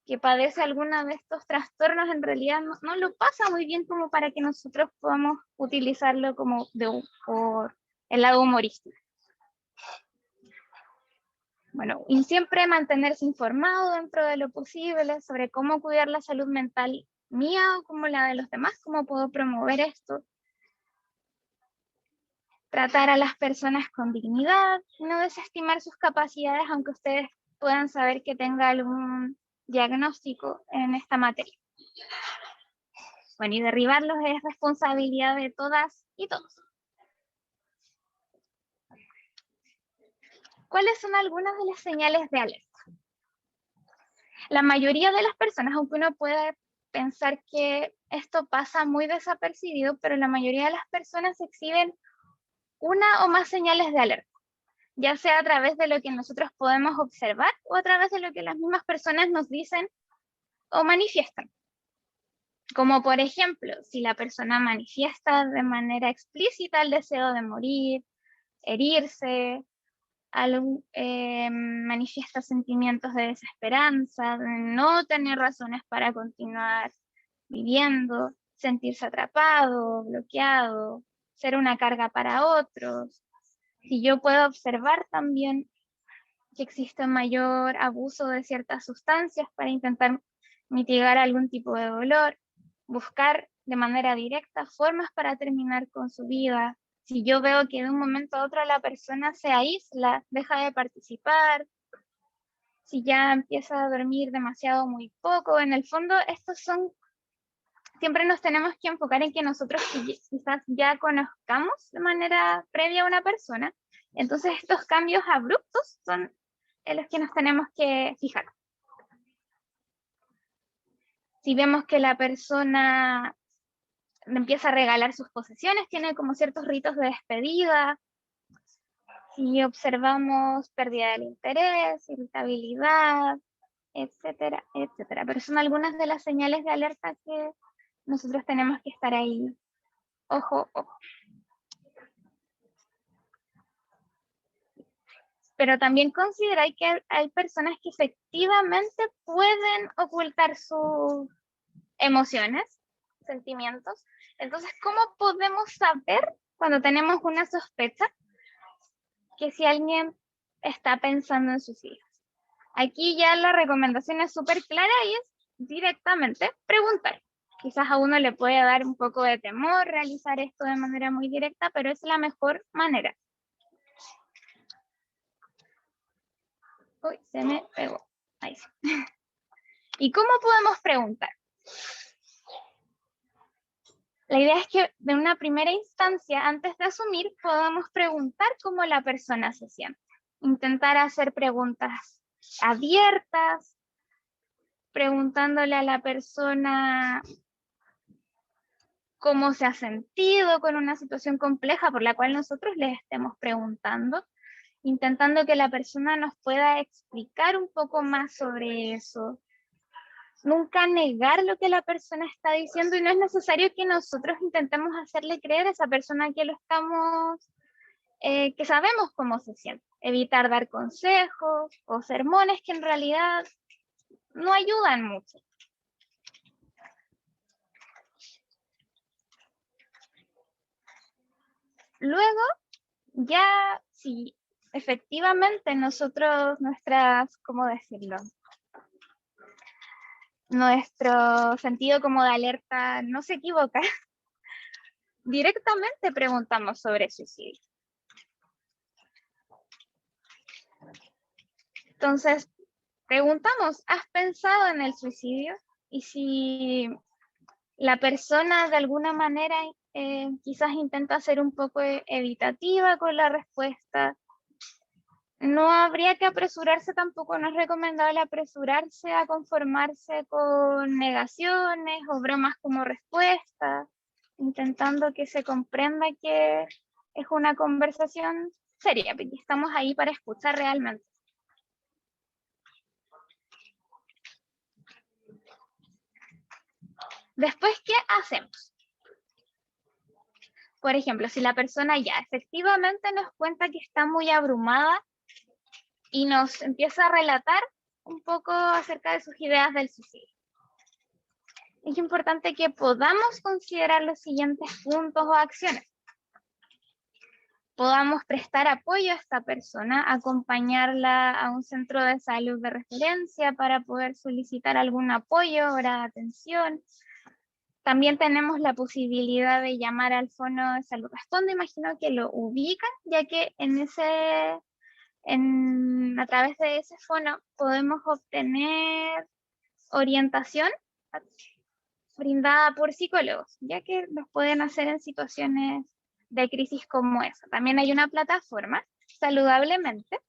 que padece alguna de estos trastornos en realidad no lo pasa muy bien como para que nosotros podamos utilizarlo como por el lado humorístico. Bueno, y siempre mantenerse informado dentro de lo posible sobre cómo cuidar la salud mental mía o como la de los demás, cómo puedo promover esto. Tratar a las personas con dignidad, no desestimar sus capacidades, aunque ustedes puedan saber que tenga algún diagnóstico en esta materia. Bueno, y derribarlos es responsabilidad de todas y todos. ¿Cuáles son algunas de las señales de alerta? La mayoría de las personas, aunque uno puede pensar que esto pasa muy desapercibido, pero la mayoría de las personas exhiben una o más señales de alerta, ya sea a través de lo que nosotros podemos observar o a través de lo que las mismas personas nos dicen o manifiestan. Como por ejemplo, si la persona manifiesta de manera explícita el deseo de morir, herirse, manifiesta sentimientos de desesperanza, de no tener razones para continuar viviendo, sentirse atrapado, bloqueado, ser una carga para otros. Si yo puedo observar también que existe mayor abuso de ciertas sustancias para intentar mitigar algún tipo de dolor, buscar de manera directa formas para terminar con su vida. Si yo veo que de un momento a otro la persona se aísla, deja de participar, si ya empieza a dormir demasiado muy poco, en el fondo siempre nos tenemos que enfocar en que nosotros quizás ya conozcamos de manera previa a una persona, entonces estos cambios abruptos son en los que nos tenemos que fijar. Si vemos que la persona empieza a regalar sus posesiones, tiene como ciertos ritos de despedida, si observamos pérdida del interés, irritabilidad, etcétera, etcétera. Pero son algunas de las señales de alerta que nosotros tenemos que estar ahí, ojo, ojo. Pero también considerar que hay personas que efectivamente pueden ocultar sus emociones, sentimientos. Entonces, ¿cómo podemos saber cuando tenemos una sospecha que si alguien está pensando en suicidio? Aquí ya la recomendación es súper clara y es directamente preguntar. Quizás a uno le puede dar un poco de temor realizar esto de manera muy directa, pero es la mejor manera. Uy, se me pegó. Ahí sí. ¿Y cómo podemos preguntar? La idea es que de una primera instancia, antes de asumir, podamos preguntar cómo la persona se siente. Intentar hacer preguntas abiertas, preguntándole a la persona cómo se ha sentido con una situación compleja por la cual nosotros les estemos preguntando, intentando que la persona nos pueda explicar un poco más sobre eso. Nunca negar lo que la persona está diciendo, y no es necesario que nosotros intentemos hacerle creer a esa persona que lo estamos, que sabemos cómo se siente. Evitar dar consejos o sermones que en realidad no ayudan mucho. Luego, ya si efectivamente nosotros, ¿cómo decirlo? Nuestro sentido como de alerta no se equivoca, directamente preguntamos sobre suicidio. Entonces, preguntamos, ¿has pensado en el suicidio? Y si la persona de alguna manera quizás intenta ser un poco evitativa con la respuesta, no habría que apresurarse tampoco, no es recomendable apresurarse a conformarse con negaciones o bromas como respuesta, intentando que se comprenda que es una conversación seria, porque estamos ahí para escuchar realmente. Después, ¿qué hacemos? Por ejemplo, si la persona ya efectivamente nos cuenta que está muy abrumada y nos empieza a relatar un poco acerca de sus ideas del suicidio, es importante que podamos considerar los siguientes puntos o acciones. Podamos prestar apoyo a esta persona, acompañarla a un centro de salud de referencia para poder solicitar algún apoyo, hora de atención. También tenemos la posibilidad de llamar al Fono de Salud Responde, imagino que lo ubican, ya que a través de ese fono podemos obtener orientación brindada por psicólogos, ya que los pueden hacer en situaciones de crisis como esa. También hay una plataforma, Saludablemente,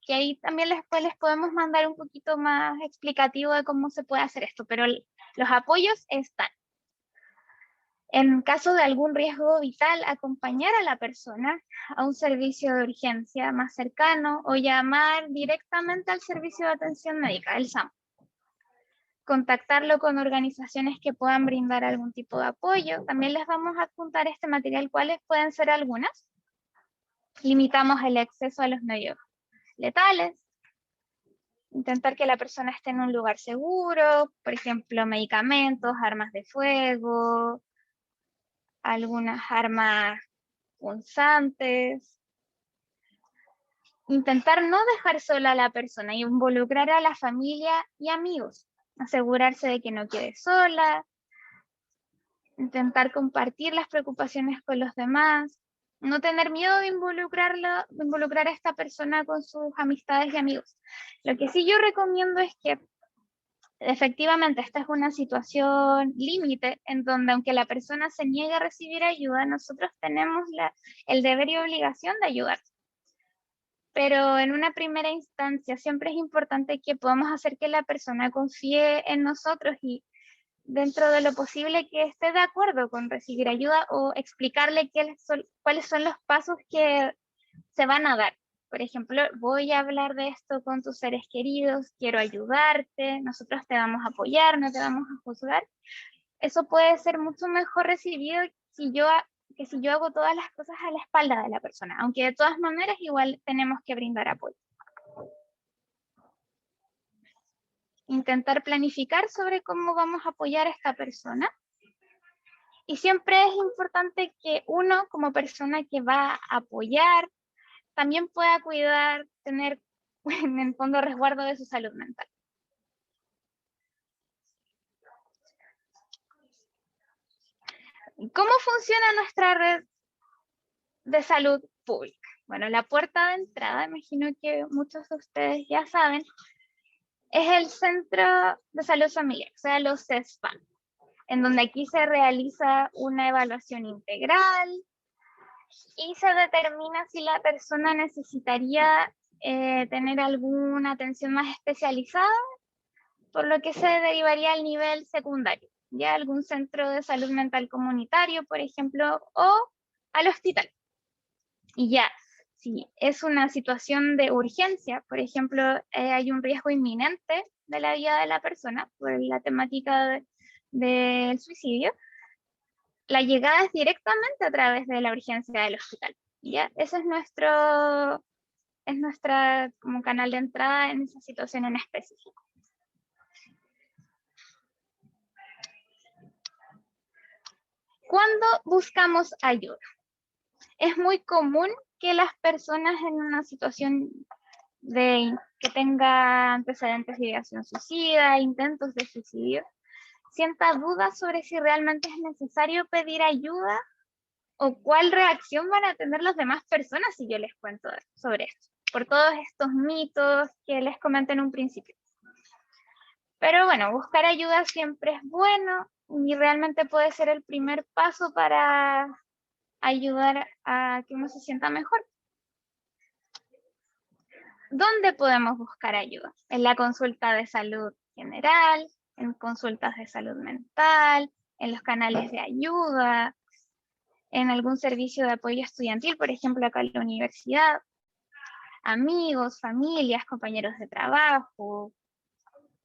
que ahí también les podemos mandar un poquito más explicativo de cómo se puede hacer esto, pero los apoyos están. En caso de algún riesgo vital, acompañar a la persona a un servicio de urgencia más cercano o llamar directamente al servicio de atención médica, el SAM. Contactarlo con organizaciones que puedan brindar algún tipo de apoyo. También les vamos a adjuntar este material, cuáles pueden ser algunas. Limitamos el acceso a los medios letales. Intentar que la persona esté en un lugar seguro, por ejemplo, medicamentos, armas de fuego, algunas armas punzantes. Intentar no dejar sola a la persona y involucrar a la familia y amigos. Asegurarse de que no quede sola. Intentar compartir las preocupaciones con los demás. No tener miedo de involucrar a esta persona con sus amistades y amigos. Lo que sí yo recomiendo es que efectivamente esta es una situación límite en donde aunque la persona se niegue a recibir ayuda, nosotros tenemos el deber y obligación de ayudar. Pero en una primera instancia siempre es importante que podamos hacer que la persona confíe en nosotros y dentro de lo posible que esté de acuerdo con recibir ayuda o explicarle cuáles son los pasos que se van a dar. Por ejemplo, voy a hablar de esto con tus seres queridos, quiero ayudarte, nosotros te vamos a apoyar, no te vamos a juzgar. Eso puede ser mucho mejor recibido que si yo hago todas las cosas a la espalda de la persona, aunque de todas maneras igual tenemos que brindar apoyo. Intentar planificar sobre cómo vamos a apoyar a esta persona. Y siempre es importante que uno como persona que va a apoyar también pueda cuidar, tener en el fondo resguardo de su salud mental. ¿Cómo funciona nuestra red de salud pública? Bueno, la puerta de entrada, imagino que muchos de ustedes ya saben, es el Centro de Salud Familiar, o sea, los CESFAM, en donde aquí se realiza una evaluación integral y se determina si la persona necesitaría tener alguna atención más especializada por lo que se derivaría al nivel secundario, ya algún centro de salud mental comunitario, por ejemplo, o al hospital. Y ya, si es una situación de urgencia, por ejemplo, hay un riesgo inminente de la vida de la persona por la temática del suicidio, la llegada es directamente a través de la urgencia del hospital. ¿Ya? Ese es nuestra como canal de entrada en esa situación en específico. ¿Cuándo buscamos ayuda? Es muy común que las personas en una situación que tenga antecedentes de ideación suicida, intentos de suicidio, sienta dudas sobre si realmente es necesario pedir ayuda o cuál reacción van a tener las demás personas si yo les cuento sobre esto, por todos estos mitos que les comenté en un principio. Pero bueno, buscar ayuda siempre es bueno y realmente puede ser el primer paso para ayudar a que uno se sienta mejor. ¿Dónde podemos buscar ayuda? En la consulta de salud general, en consultas de salud mental, en los canales de ayuda, en algún servicio de apoyo estudiantil, por ejemplo, acá en la universidad, amigos, familias, compañeros de trabajo,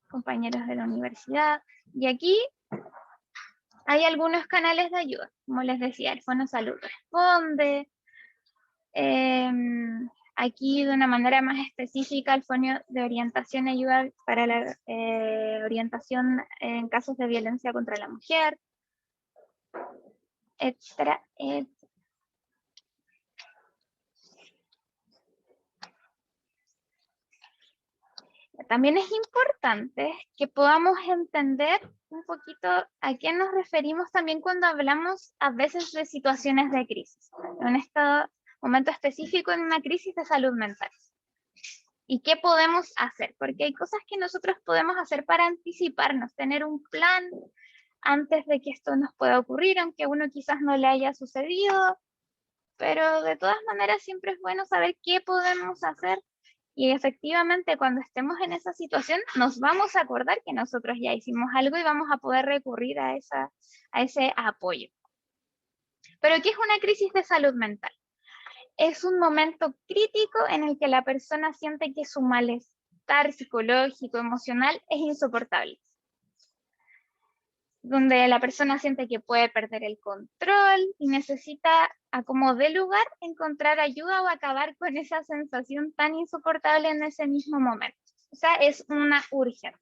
compañeros de la universidad. Y aquí hay algunos canales de ayuda, como les decía, el Fono Salud Responde, aquí de una manera más específica el Fono de Orientación y Ayuda para la orientación en casos de violencia contra la mujer, etcétera, etcétera. También es importante que podamos entender un poquito a qué nos referimos también cuando hablamos a veces de situaciones de crisis, en este momento específico en una crisis de salud mental. ¿Y qué podemos hacer? Porque hay cosas que nosotros podemos hacer para anticiparnos, tener un plan antes de que esto nos pueda ocurrir, aunque a uno quizás no le haya sucedido, pero de todas maneras siempre es bueno saber qué podemos hacer. Y efectivamente, cuando estemos en esa situación, nos vamos a acordar que nosotros ya hicimos algo y vamos a poder recurrir a ese apoyo. Pero ¿qué es una crisis de salud mental? Es un momento crítico en el que la persona siente que su malestar psicológico, emocional, es insoportable. Donde la persona siente que puede perder el control y necesita, a como dé lugar, encontrar ayuda o acabar con esa sensación tan insoportable en ese mismo momento. O sea, es una urgencia.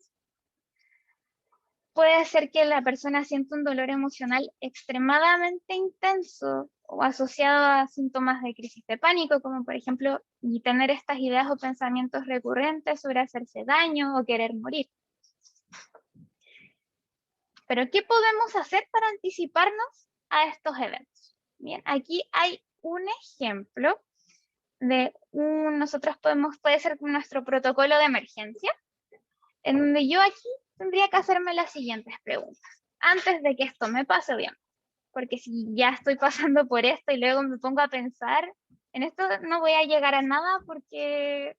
Puede ser que la persona sienta un dolor emocional extremadamente intenso o asociado a síntomas de crisis de pánico, como por ejemplo, y tener estas ideas o pensamientos recurrentes sobre hacerse daño o querer morir. Pero ¿qué podemos hacer para anticiparnos a estos eventos? Bien, aquí hay un ejemplo de puede ser nuestro protocolo de emergencia, en donde yo aquí tendría que hacerme las siguientes preguntas, antes de que esto me pase, bien, porque si ya estoy pasando por esto y luego me pongo a pensar en esto, no voy a llegar a nada porque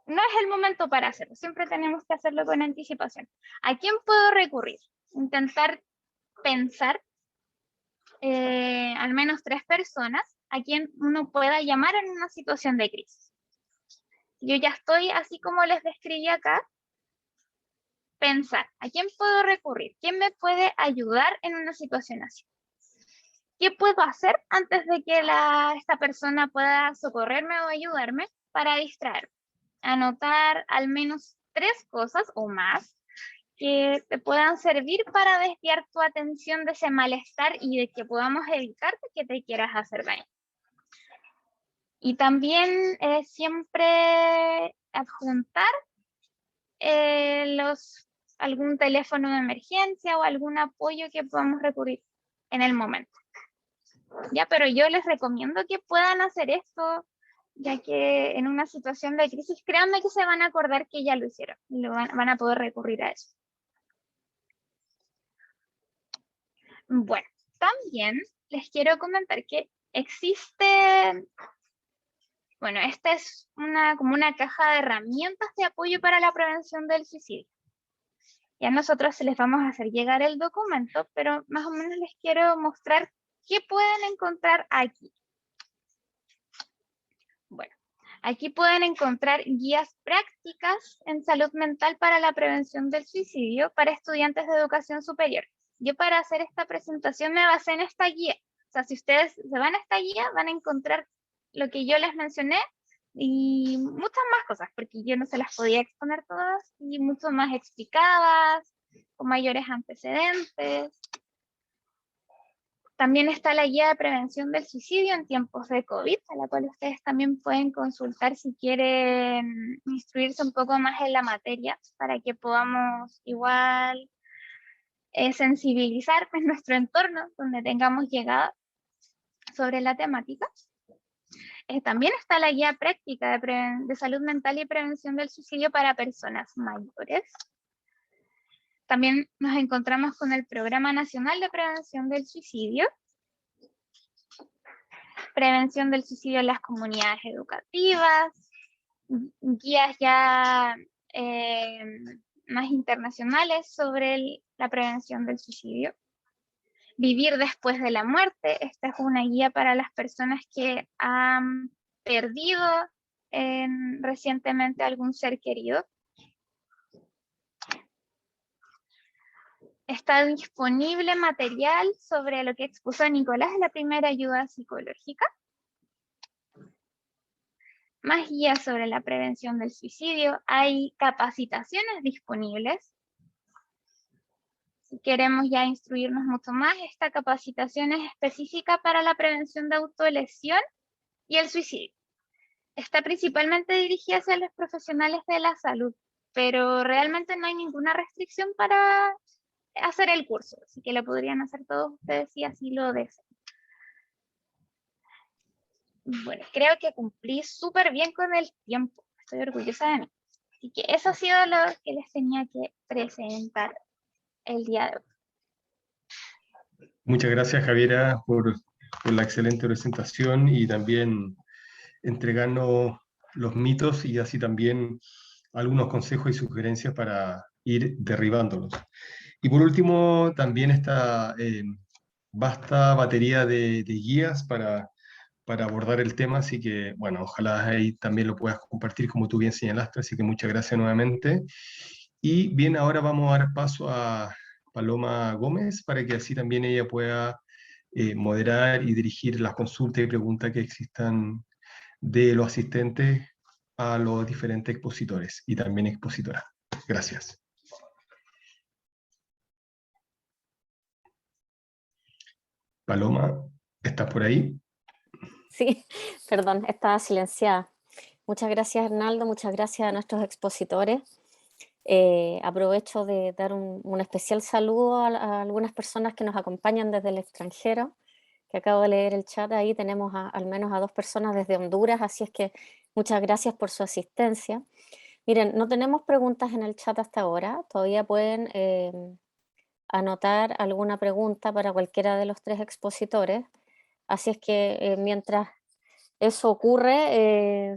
no es el momento para hacerlo, siempre tenemos que hacerlo con anticipación. ¿A quién puedo recurrir? Intentar pensar al menos 3 personas a quien uno pueda llamar en una situación de crisis. Yo ya estoy, así como les describí acá, pensar, ¿a quién puedo recurrir? ¿Quién me puede ayudar en una situación así? ¿Qué puedo hacer antes de que esta persona pueda socorrerme o ayudarme para distraerme? Anotar al menos 3 cosas o más que te puedan servir para desviar tu atención de ese malestar y de que podamos evitar que te quieras hacer daño. Y también siempre adjuntar algún teléfono de emergencia o algún apoyo que podamos recurrir en el momento. Ya, pero yo les recomiendo que puedan hacer esto, ya que en una situación de crisis, créanme que se van a acordar que ya lo hicieron y van a poder recurrir a eso. Bueno, también les quiero comentar que existe, bueno, esta es como una caja de herramientas de apoyo para la prevención del suicidio. Ya nosotros les vamos a hacer llegar el documento, pero más o menos les quiero mostrar qué pueden encontrar aquí. Bueno, aquí pueden encontrar guías prácticas en salud mental para la prevención del suicidio para estudiantes de educación superior. Yo para hacer esta presentación me basé en esta guía. O sea, si ustedes se van a esta guía, van a encontrar lo que yo les mencioné y muchas más cosas, porque yo no se las podía exponer todas, y mucho más explicadas, con mayores antecedentes. También está la guía de prevención del suicidio en tiempos de COVID, a la cual ustedes también pueden consultar si quieren instruirse un poco más en la materia, para que podamos igual sensibilizar en nuestro entorno, donde tengamos llegada sobre la temática. También está la guía práctica de salud mental y prevención del suicidio para personas mayores. También nos encontramos con el Programa Nacional de Prevención del Suicidio, prevención del suicidio en las comunidades educativas, guías ya más internacionales sobre la prevención del suicidio. Vivir después de la muerte, esta es una guía para las personas que han perdido recientemente algún ser querido. Está disponible material sobre lo que expuso Nicolás en la primera ayuda psicológica. Más guías sobre la prevención del suicidio. Hay capacitaciones disponibles. Si queremos ya instruirnos mucho más, esta capacitación es específica para la prevención de autolesión y el suicidio. Está principalmente dirigida hacia los profesionales de la salud, pero realmente no hay ninguna restricción para hacer el curso, así que lo podrían hacer todos ustedes si así lo desean. Bueno, creo que cumplí súper bien con el tiempo, estoy orgullosa de mí. Así que eso ha sido lo que les tenía que presentar el día de hoy. Muchas gracias, Javiera, por la excelente presentación y también entregarnos los mitos y así también algunos consejos y sugerencias para ir derribándolos. Y por último, también esta vasta batería de guías para abordar el tema, así que, bueno, ojalá ahí también lo puedas compartir como tú bien señalaste, así que muchas gracias nuevamente. Y bien, ahora vamos a dar paso a Paloma Gómez para que así también ella pueda moderar y dirigir las consultas y preguntas que existan de los asistentes a los diferentes expositores y también expositoras. Gracias. Paloma, ¿estás por ahí? Sí, perdón, estaba silenciada. Muchas gracias, Arnaldo, muchas gracias a nuestros expositores. Aprovecho de dar un especial saludo a algunas personas que nos acompañan desde el extranjero, que acabo de leer el chat, ahí tenemos al menos a 2 personas desde Honduras, así es que muchas gracias por su asistencia. Miren, no tenemos preguntas en el chat hasta ahora, todavía pueden anotar alguna pregunta para cualquiera de los 3 expositores, así es que mientras eso ocurre,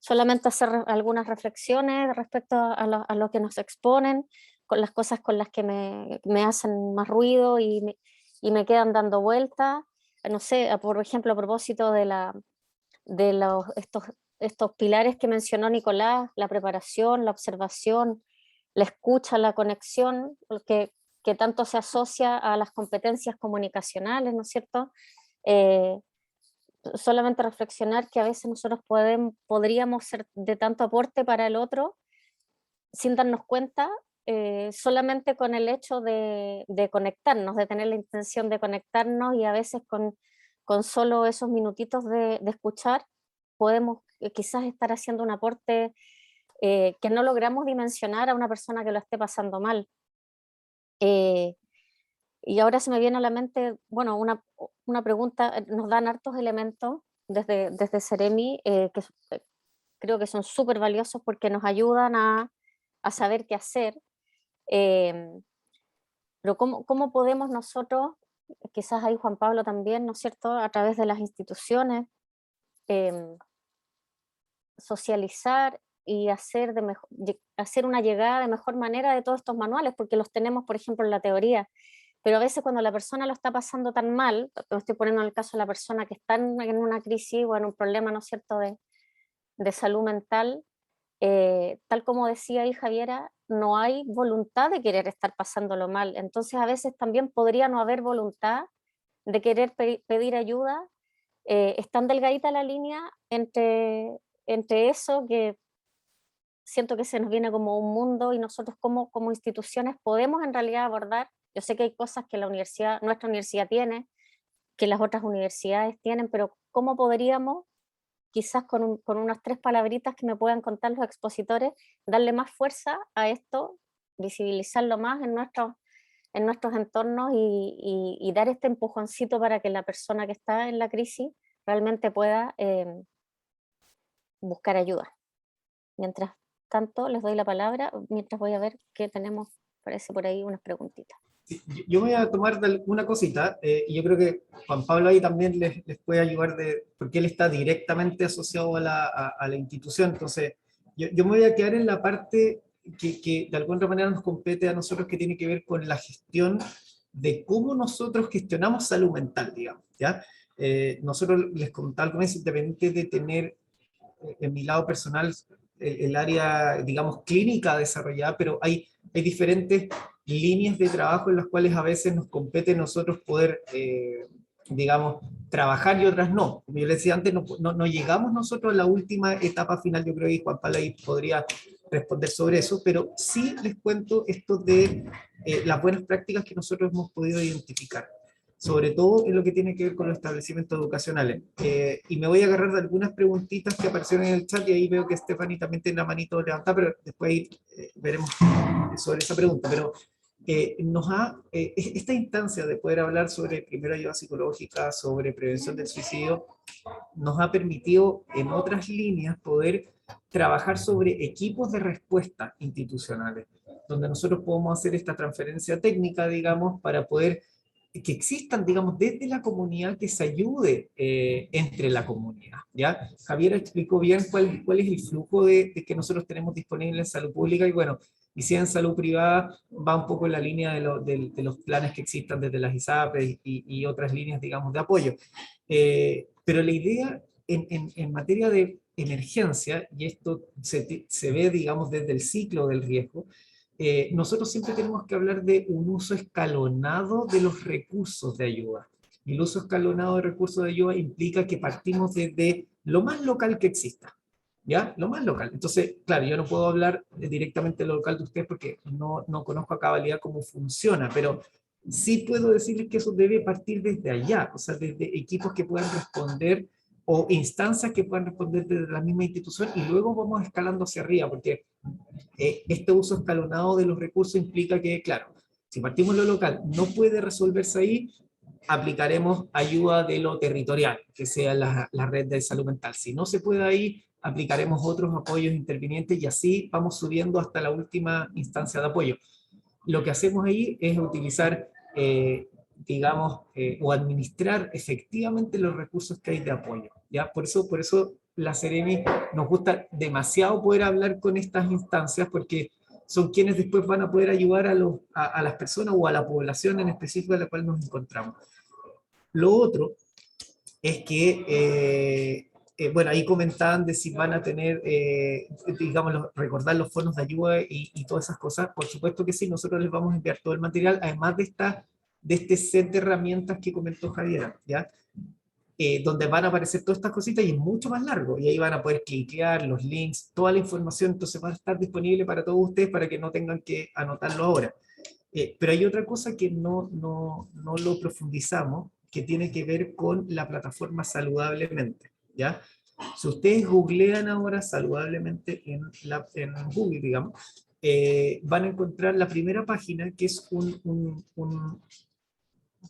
solamente hacer algunas reflexiones respecto a lo que nos exponen, con las cosas con las que me hacen más ruido y me quedan dando vueltas. No sé, por ejemplo, a propósito de estos pilares que mencionó Nicolás, la preparación, la observación, la escucha, la conexión, que tanto se asocia a las competencias comunicacionales, ¿no es cierto? Solamente reflexionar que a veces nosotros podríamos ser de tanto aporte para el otro sin darnos cuenta, solamente con el hecho de conectarnos, de tener la intención de conectarnos, y a veces con solo esos minutitos de escuchar podemos quizás estar haciendo un aporte que no logramos dimensionar a una persona que lo esté pasando mal. Y ahora se me viene a la mente, bueno, una pregunta. Nos dan hartos elementos desde Seremi, que creo que son súper valiosos porque nos ayudan a saber qué hacer, pero ¿cómo podemos nosotros, quizás ahí Juan Pablo también, ¿no es cierto?, a través de las instituciones, socializar y hacer una llegada de mejor manera de todos estos manuales, porque los tenemos, por ejemplo, en la teoría, pero a veces cuando la persona lo está pasando tan mal, me estoy poniendo en el caso de la persona que está en una crisis o en un problema, ¿no es cierto?, de salud mental, tal como decía ahí Javiera, no hay voluntad de querer estar pasándolo mal, entonces a veces también podría no haber voluntad de querer pedir ayuda. Es tan delgadita la línea entre eso, que siento que se nos viene como un mundo, y nosotros como instituciones podemos en realidad abordar. Yo sé que hay cosas que nuestra universidad tiene, que las otras universidades tienen, pero ¿cómo podríamos, quizás con unas 3 palabritas que me puedan contar los expositores, darle más fuerza a esto, visibilizarlo más en nuestros entornos y dar este empujoncito para que la persona que está en la crisis realmente pueda buscar ayuda? Mientras tanto, les doy la palabra, mientras voy a ver qué tenemos, parece por ahí unas preguntitas. Sí, yo voy a tomar una cosita, y yo creo que Juan Pablo ahí también les puede ayudar, porque él está directamente asociado a la institución. Entonces yo me voy a quedar en la parte que de alguna manera nos compete a nosotros, que tiene que ver con la gestión de cómo nosotros gestionamos salud mental, digamos, ¿ya? Nosotros, les comentaba al comienzo, independiente de tener en mi lado personal el área, digamos, clínica desarrollada, pero hay diferentes líneas de trabajo en las cuales a veces nos compete a nosotros poder, digamos, trabajar y otras no. Como yo les decía antes, no llegamos nosotros a la última etapa final. Yo creo que Juan Pablo ahí podría responder sobre eso, pero sí les cuento esto de las buenas prácticas que nosotros hemos podido identificar, sobre todo en lo que tiene que ver con los establecimientos educacionales. Y me voy a agarrar de algunas preguntitas que aparecieron en el chat, y ahí veo que Stephanie también tiene la manito levantada, pero después ahí, veremos sobre esa pregunta. Pero esta instancia de poder hablar sobre primera ayuda psicológica, sobre prevención del suicidio, nos ha permitido en otras líneas poder trabajar sobre equipos de respuesta institucionales, donde nosotros podemos hacer esta transferencia técnica, digamos, para poder que existan, digamos, desde la comunidad, que se ayude entre la comunidad, ¿ya? Javier explicó bien cuál es el flujo que nosotros tenemos disponible en salud pública, y bueno, y si en salud privada va un poco en la línea de los planes que existan desde las ISAPRES y otras líneas, digamos, de apoyo. Pero la idea en materia de emergencia, y esto se ve, digamos, desde el ciclo del riesgo, nosotros siempre tenemos que hablar de un uso escalonado de los recursos de ayuda. Y el uso escalonado de recursos de ayuda implica que partimos desde lo más local que exista, ¿ya? Lo más local. Entonces, claro, yo no puedo hablar directamente de lo local de ustedes porque no conozco a cabalidad cómo funciona, pero sí puedo decirles que eso debe partir desde allá, o sea, desde equipos que puedan responder, o instancias que puedan responder desde la misma institución, y luego vamos escalando hacia arriba, porque este uso escalonado de los recursos implica que, claro, si partimos de lo local, no puede resolverse ahí, aplicaremos ayuda de lo territorial, que sea la red de salud mental. Si no se puede ahí, aplicaremos otros apoyos intervinientes, y así vamos subiendo hasta la última instancia de apoyo. Lo que hacemos ahí es utilizar, digamos, o administrar efectivamente los recursos que hay de apoyo, ¿ya? Por eso la Seremi nos gusta demasiado poder hablar con estas instancias, porque son quienes después van a poder ayudar a las personas o a la población en específico a la cual nos encontramos. Lo otro es que, bueno, ahí comentaban de si van a tener, digamos, recordar los fondos de ayuda y todas esas cosas. Por supuesto que sí, nosotros les vamos a enviar todo el material, además de este set de herramientas que comentó Javier, ¿ya? Donde van a aparecer todas estas cositas, y es mucho más largo, y ahí van a poder cliquear los links, toda la información, entonces va a estar disponible para todos ustedes, para que no tengan que anotarlo ahora. Pero hay otra cosa que no lo profundizamos, que tiene que ver con la plataforma Saludablemente, ¿ya? Si ustedes googlean ahora Saludablemente en Google, digamos, van a encontrar la primera página, que es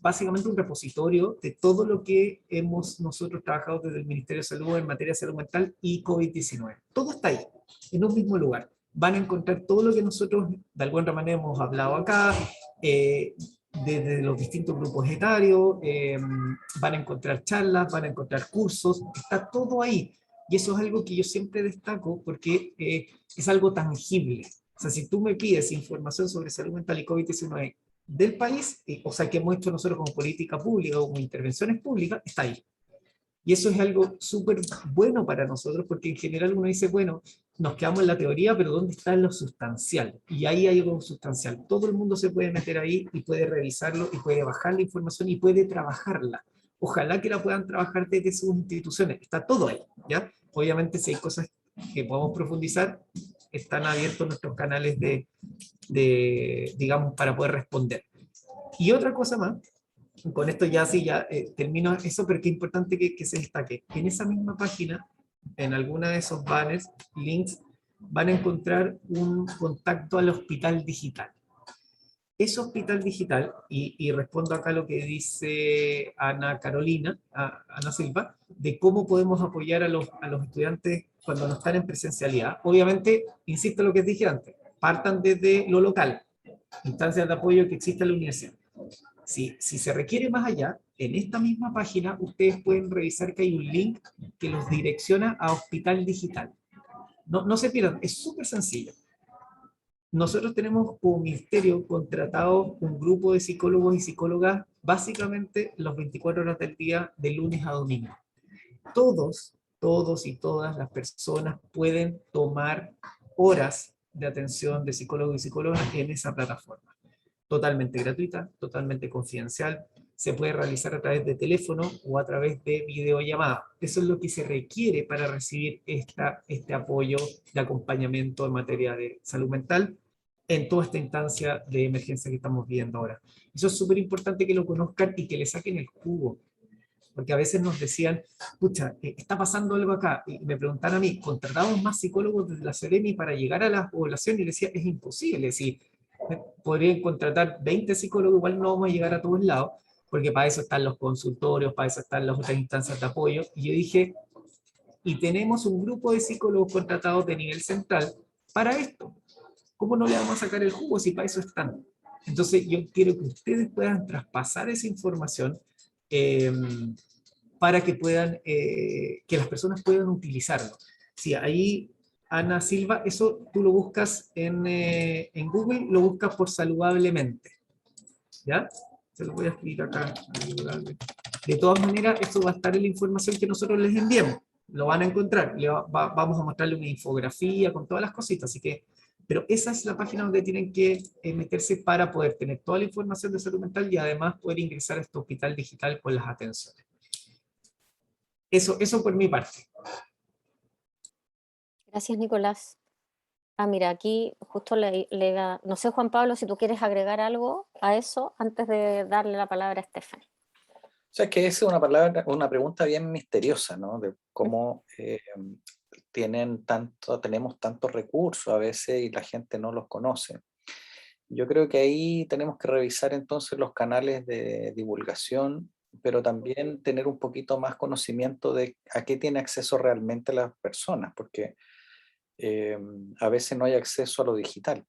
básicamente un repositorio de todo lo que hemos nosotros trabajado desde el Ministerio de Salud en materia de salud mental y COVID-19. Todo está ahí, en un mismo lugar. Van a encontrar todo lo que nosotros de alguna manera hemos hablado acá, desde los distintos grupos etarios, van a encontrar charlas, van a encontrar cursos, está todo ahí. Y eso es algo que yo siempre destaco porque es algo tangible. O sea, si tú me pides información sobre salud mental y COVID-19 del país, o sea, que hemos hecho nosotros como política pública o como intervenciones públicas, está ahí. Y eso es algo súper bueno para nosotros, porque en general uno dice, bueno, nos quedamos en la teoría, pero ¿dónde está lo sustancial? Y ahí hay algo sustancial. Todo el mundo se puede meter ahí y puede revisarlo y puede bajar la información y puede trabajarla. Ojalá que la puedan trabajar desde sus instituciones. Está todo ahí, ¿ya? Obviamente, si hay cosas que podemos profundizar, están abiertos nuestros canales digamos, para poder responder. Y otra cosa más, con esto ya sí, ya termino eso, pero qué importante que se destaque. En esa misma página, en alguna de esos banners, links, van a encontrar un contacto al hospital digital. Ese hospital digital, y respondo acá a lo que dice Ana Carolina, Ana Silva, de cómo podemos apoyar a los estudiantes cuando no están en presencialidad. Obviamente, insisto en lo que dije antes, partan desde lo local, instancias de apoyo que existe en la universidad. Si se requiere más allá, en esta misma página ustedes pueden revisar que hay un link que los direcciona a Hospital Digital. No se pierdan, es súper sencillo. Nosotros tenemos como ministerio contratado un grupo de psicólogos y psicólogas básicamente las 24 horas del día, de lunes a domingo. Todos y todas las personas pueden tomar horas de atención de psicólogos y psicólogas en esa plataforma. Totalmente gratuita, totalmente confidencial, se puede realizar a través de teléfono o a través de videollamada. Eso es lo que se requiere para recibir este apoyo de acompañamiento en materia de salud mental en toda esta instancia de emergencia que estamos viendo ahora. Eso es súper importante que lo conozcan y que le saquen el jugo, porque a veces nos decían, pucha, está pasando algo acá, y me preguntaban a mí, ¿contratamos más psicólogos desde la Seremi para llegar a la población? Y le decía, es imposible, si podrían contratar 20 psicólogos, igual no vamos a llegar a todos lados, porque para eso están los consultorios, para eso están las otras instancias de apoyo, y yo dije, y tenemos un grupo de psicólogos contratados de nivel central para esto. ¿Cómo no le vamos a sacar el jugo si para eso están? Entonces yo quiero que ustedes puedan traspasar esa información para que puedan, que las personas puedan utilizarlo. Sí, ahí, Ana Silva, eso tú lo buscas en Google, lo buscas por saludablemente, ¿ya? Se lo voy a escribir acá. De todas maneras, esto va a estar en la información que nosotros les enviemos. Lo van a encontrar. Vamos a mostrarle una infografía con todas las cositas, así que, pero esa es la página donde tienen que meterse para poder tener toda la información de salud mental y además poder ingresar a este hospital digital con las atenciones. Eso por mi parte. Gracias, Nicolás. Mira, aquí justo no sé, Juan Pablo, si tú quieres agregar algo a eso antes de darle la palabra a Stephanie. O sea, es que es una pregunta bien misteriosa, ¿no? De cómo tenemos tantos recursos a veces y la gente no los conoce. Yo creo que ahí tenemos que revisar entonces los canales de divulgación, pero también tener un poquito más conocimiento de a qué tiene acceso realmente las personas, porque a veces no hay acceso a lo digital.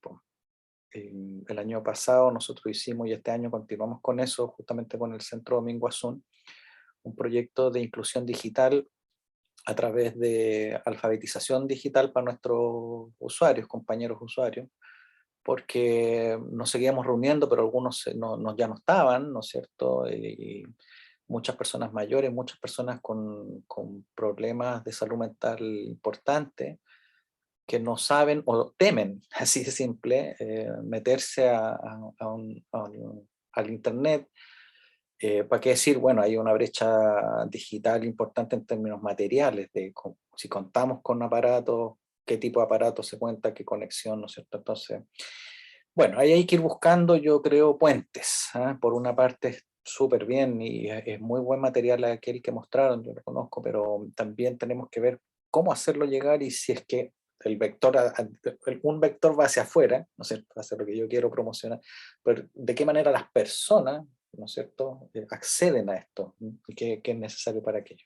El año pasado nosotros hicimos, y este año continuamos con eso, justamente con el Centro Domingo Azul, un proyecto de inclusión digital a través de alfabetización digital para nuestros usuarios, compañeros usuarios, porque nos seguíamos reuniendo, pero algunos ya no estaban, ¿no es cierto? Y muchas personas mayores, muchas personas con problemas de salud mental importantes, que no saben o temen, así de simple, meterse al internet. ¿Para qué decir? Bueno, hay una brecha digital importante en términos materiales, si contamos con aparatos, qué tipo de aparatos se cuenta, qué conexión, ¿no es cierto? Entonces, bueno, ahí hay que ir buscando, yo creo, puentes. Por una parte, súper bien, y es muy buen material aquel que mostraron, yo lo conozco, pero también tenemos que ver cómo hacerlo llegar y si es que un vector va hacia afuera, ¿no es cierto?, hacia lo que yo quiero promocionar, pero de qué manera las personas, ¿no es cierto?, acceden a esto y qué es necesario para aquello.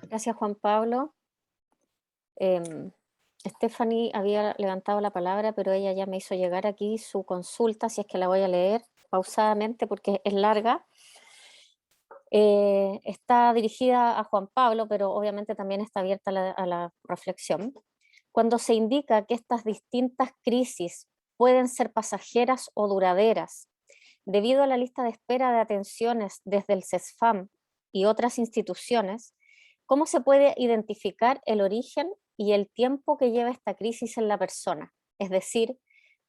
Gracias, Juan Pablo. Stephanie había levantado la palabra, pero ella ya me hizo llegar aquí su consulta, si es que la voy a leer. pausadamente porque es larga. Está dirigida a Juan Pablo, pero obviamente también está abierta a la reflexión. Cuando se indica que estas distintas crisis pueden ser pasajeras o duraderas, debido a la lista de espera de atenciones desde el CESFAM y otras instituciones, ¿cómo se puede identificar el origen y el tiempo que lleva esta crisis en la persona? Es decir,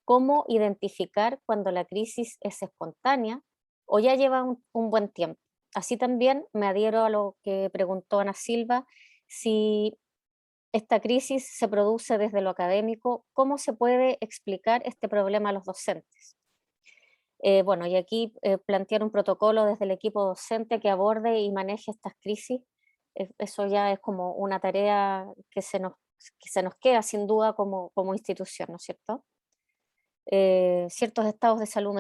¿cómo identificar cuando la crisis es espontánea o ya lleva un buen tiempo? Así también me adhiero a lo que preguntó Ana Silva, si esta crisis se produce desde lo académico, ¿cómo se puede explicar este problema a los docentes? Bueno, y aquí plantear un protocolo desde el equipo docente que aborde y maneje estas crisis, eso ya es como una tarea que se nos queda sin duda como institución, ¿no es cierto? Ciertos estados de salud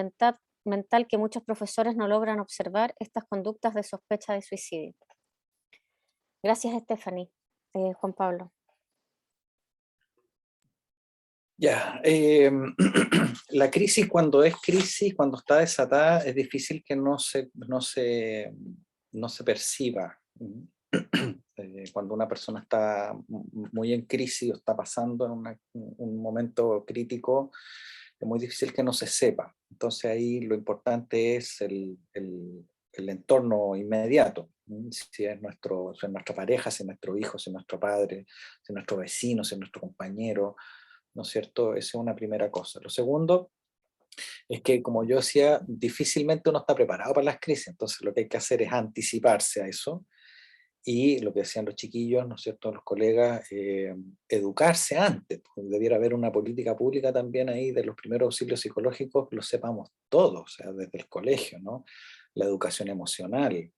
mental que muchos profesores no logran observar estas conductas de sospecha de suicidio. Gracias, Stephanie. Juan Pablo. Ya, la crisis, cuando está desatada, es difícil que no se perciba. Cuando una persona está muy en crisis o está pasando en un momento crítico, es muy difícil que no se sepa. Entonces ahí lo importante es el entorno inmediato. Si es nuestra pareja, si es nuestro hijo, si es nuestro padre, si es nuestro vecino, si es nuestro compañero, ¿no es cierto? Esa es una primera cosa. Lo segundo es que, como yo decía, difícilmente uno está preparado para las crisis, entonces lo que hay que hacer es anticiparse a eso, y lo que decían los chiquillos, ¿no es cierto?, los colegas, educarse antes. Debiera haber una política pública también ahí de los primeros auxilios psicológicos, lo sepamos todos, o sea, desde el colegio, ¿no? La educación emocional,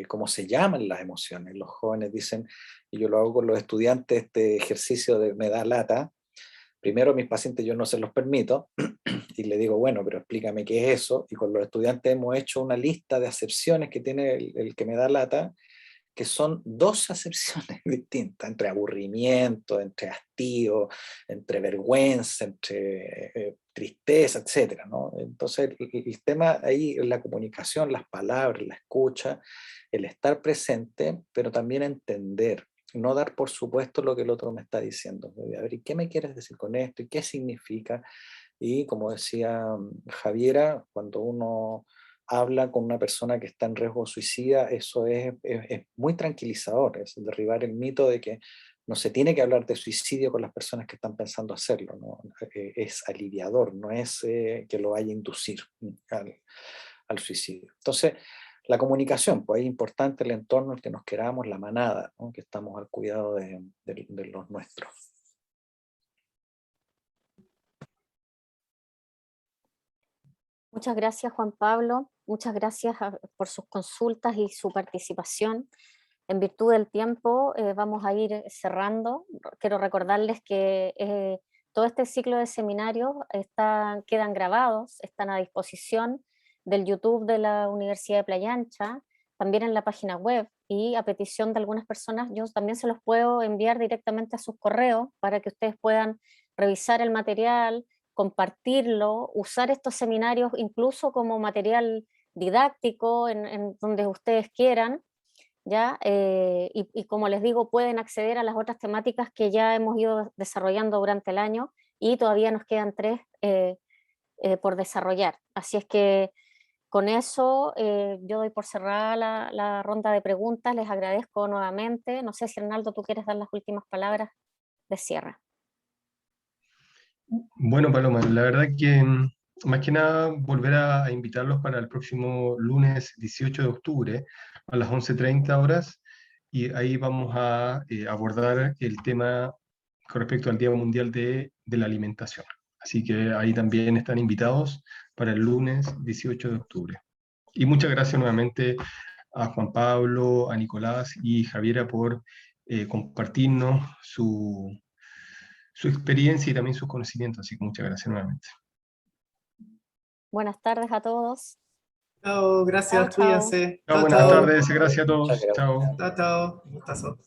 cómo se llaman las emociones. Los jóvenes dicen, y yo lo hago con los estudiantes, este ejercicio de me da lata. Primero, a mis pacientes yo no se los permito, y le digo, bueno, pero explícame qué es eso, y con los estudiantes hemos hecho una lista de acepciones que tiene el que me da lata, que son 2 acepciones distintas, entre aburrimiento, entre hastío, entre vergüenza, entre tristeza, etc., ¿no? Entonces el tema ahí es la comunicación, las palabras, la escucha, el estar presente, pero también entender, no dar por supuesto lo que el otro me está diciendo. A ver, ¿y qué me quieres decir con esto? ¿Y qué significa? Y como decía Javiera, cuando uno habla con una persona que está en riesgo suicida, eso es muy tranquilizador, es derribar el mito de que no se tiene que hablar de suicidio con las personas que están pensando hacerlo, ¿no? Es aliviador, no es que lo vaya a inducir al suicidio. Entonces, la comunicación, pues es importante el entorno en el que nos queramos, la manada, ¿no? Que estamos al cuidado de los nuestros. Muchas gracias, Juan Pablo. Muchas gracias por sus consultas y su participación. En virtud del tiempo, vamos a ir cerrando. Quiero recordarles que todo este ciclo de seminarios quedan grabados, están a disposición del YouTube de la Universidad de Playa Ancha, también en la página web, y a petición de algunas personas yo también se los puedo enviar directamente a sus correos para que ustedes puedan revisar el material, compartirlo, usar estos seminarios incluso como material didáctico en donde ustedes quieran, ¿ya? Y como les digo, pueden acceder a las otras temáticas que ya hemos ido desarrollando durante el año, y todavía nos quedan 3 por desarrollar. Así es que con eso yo doy por cerrada la ronda de preguntas. Les agradezco nuevamente. No sé si, Arnaldo, tú quieres dar las últimas palabras de cierre. Bueno, Paloma, la verdad que más que nada volver a invitarlos para el próximo lunes 18 de octubre a las 11:30 horas, y ahí vamos a abordar el tema con respecto al Día Mundial de la Alimentación. Así que ahí también están invitados para el lunes 18 de octubre. Y muchas gracias nuevamente a Juan Pablo, a Nicolás y Javiera por compartirnos su experiencia y también sus conocimientos, así que muchas gracias nuevamente. Buenas tardes a todos. Chao, gracias, Chao, chao. cuídense. Chao, buenas tardes, gracias a todos. Chao. Chao, chao. Un gustazo.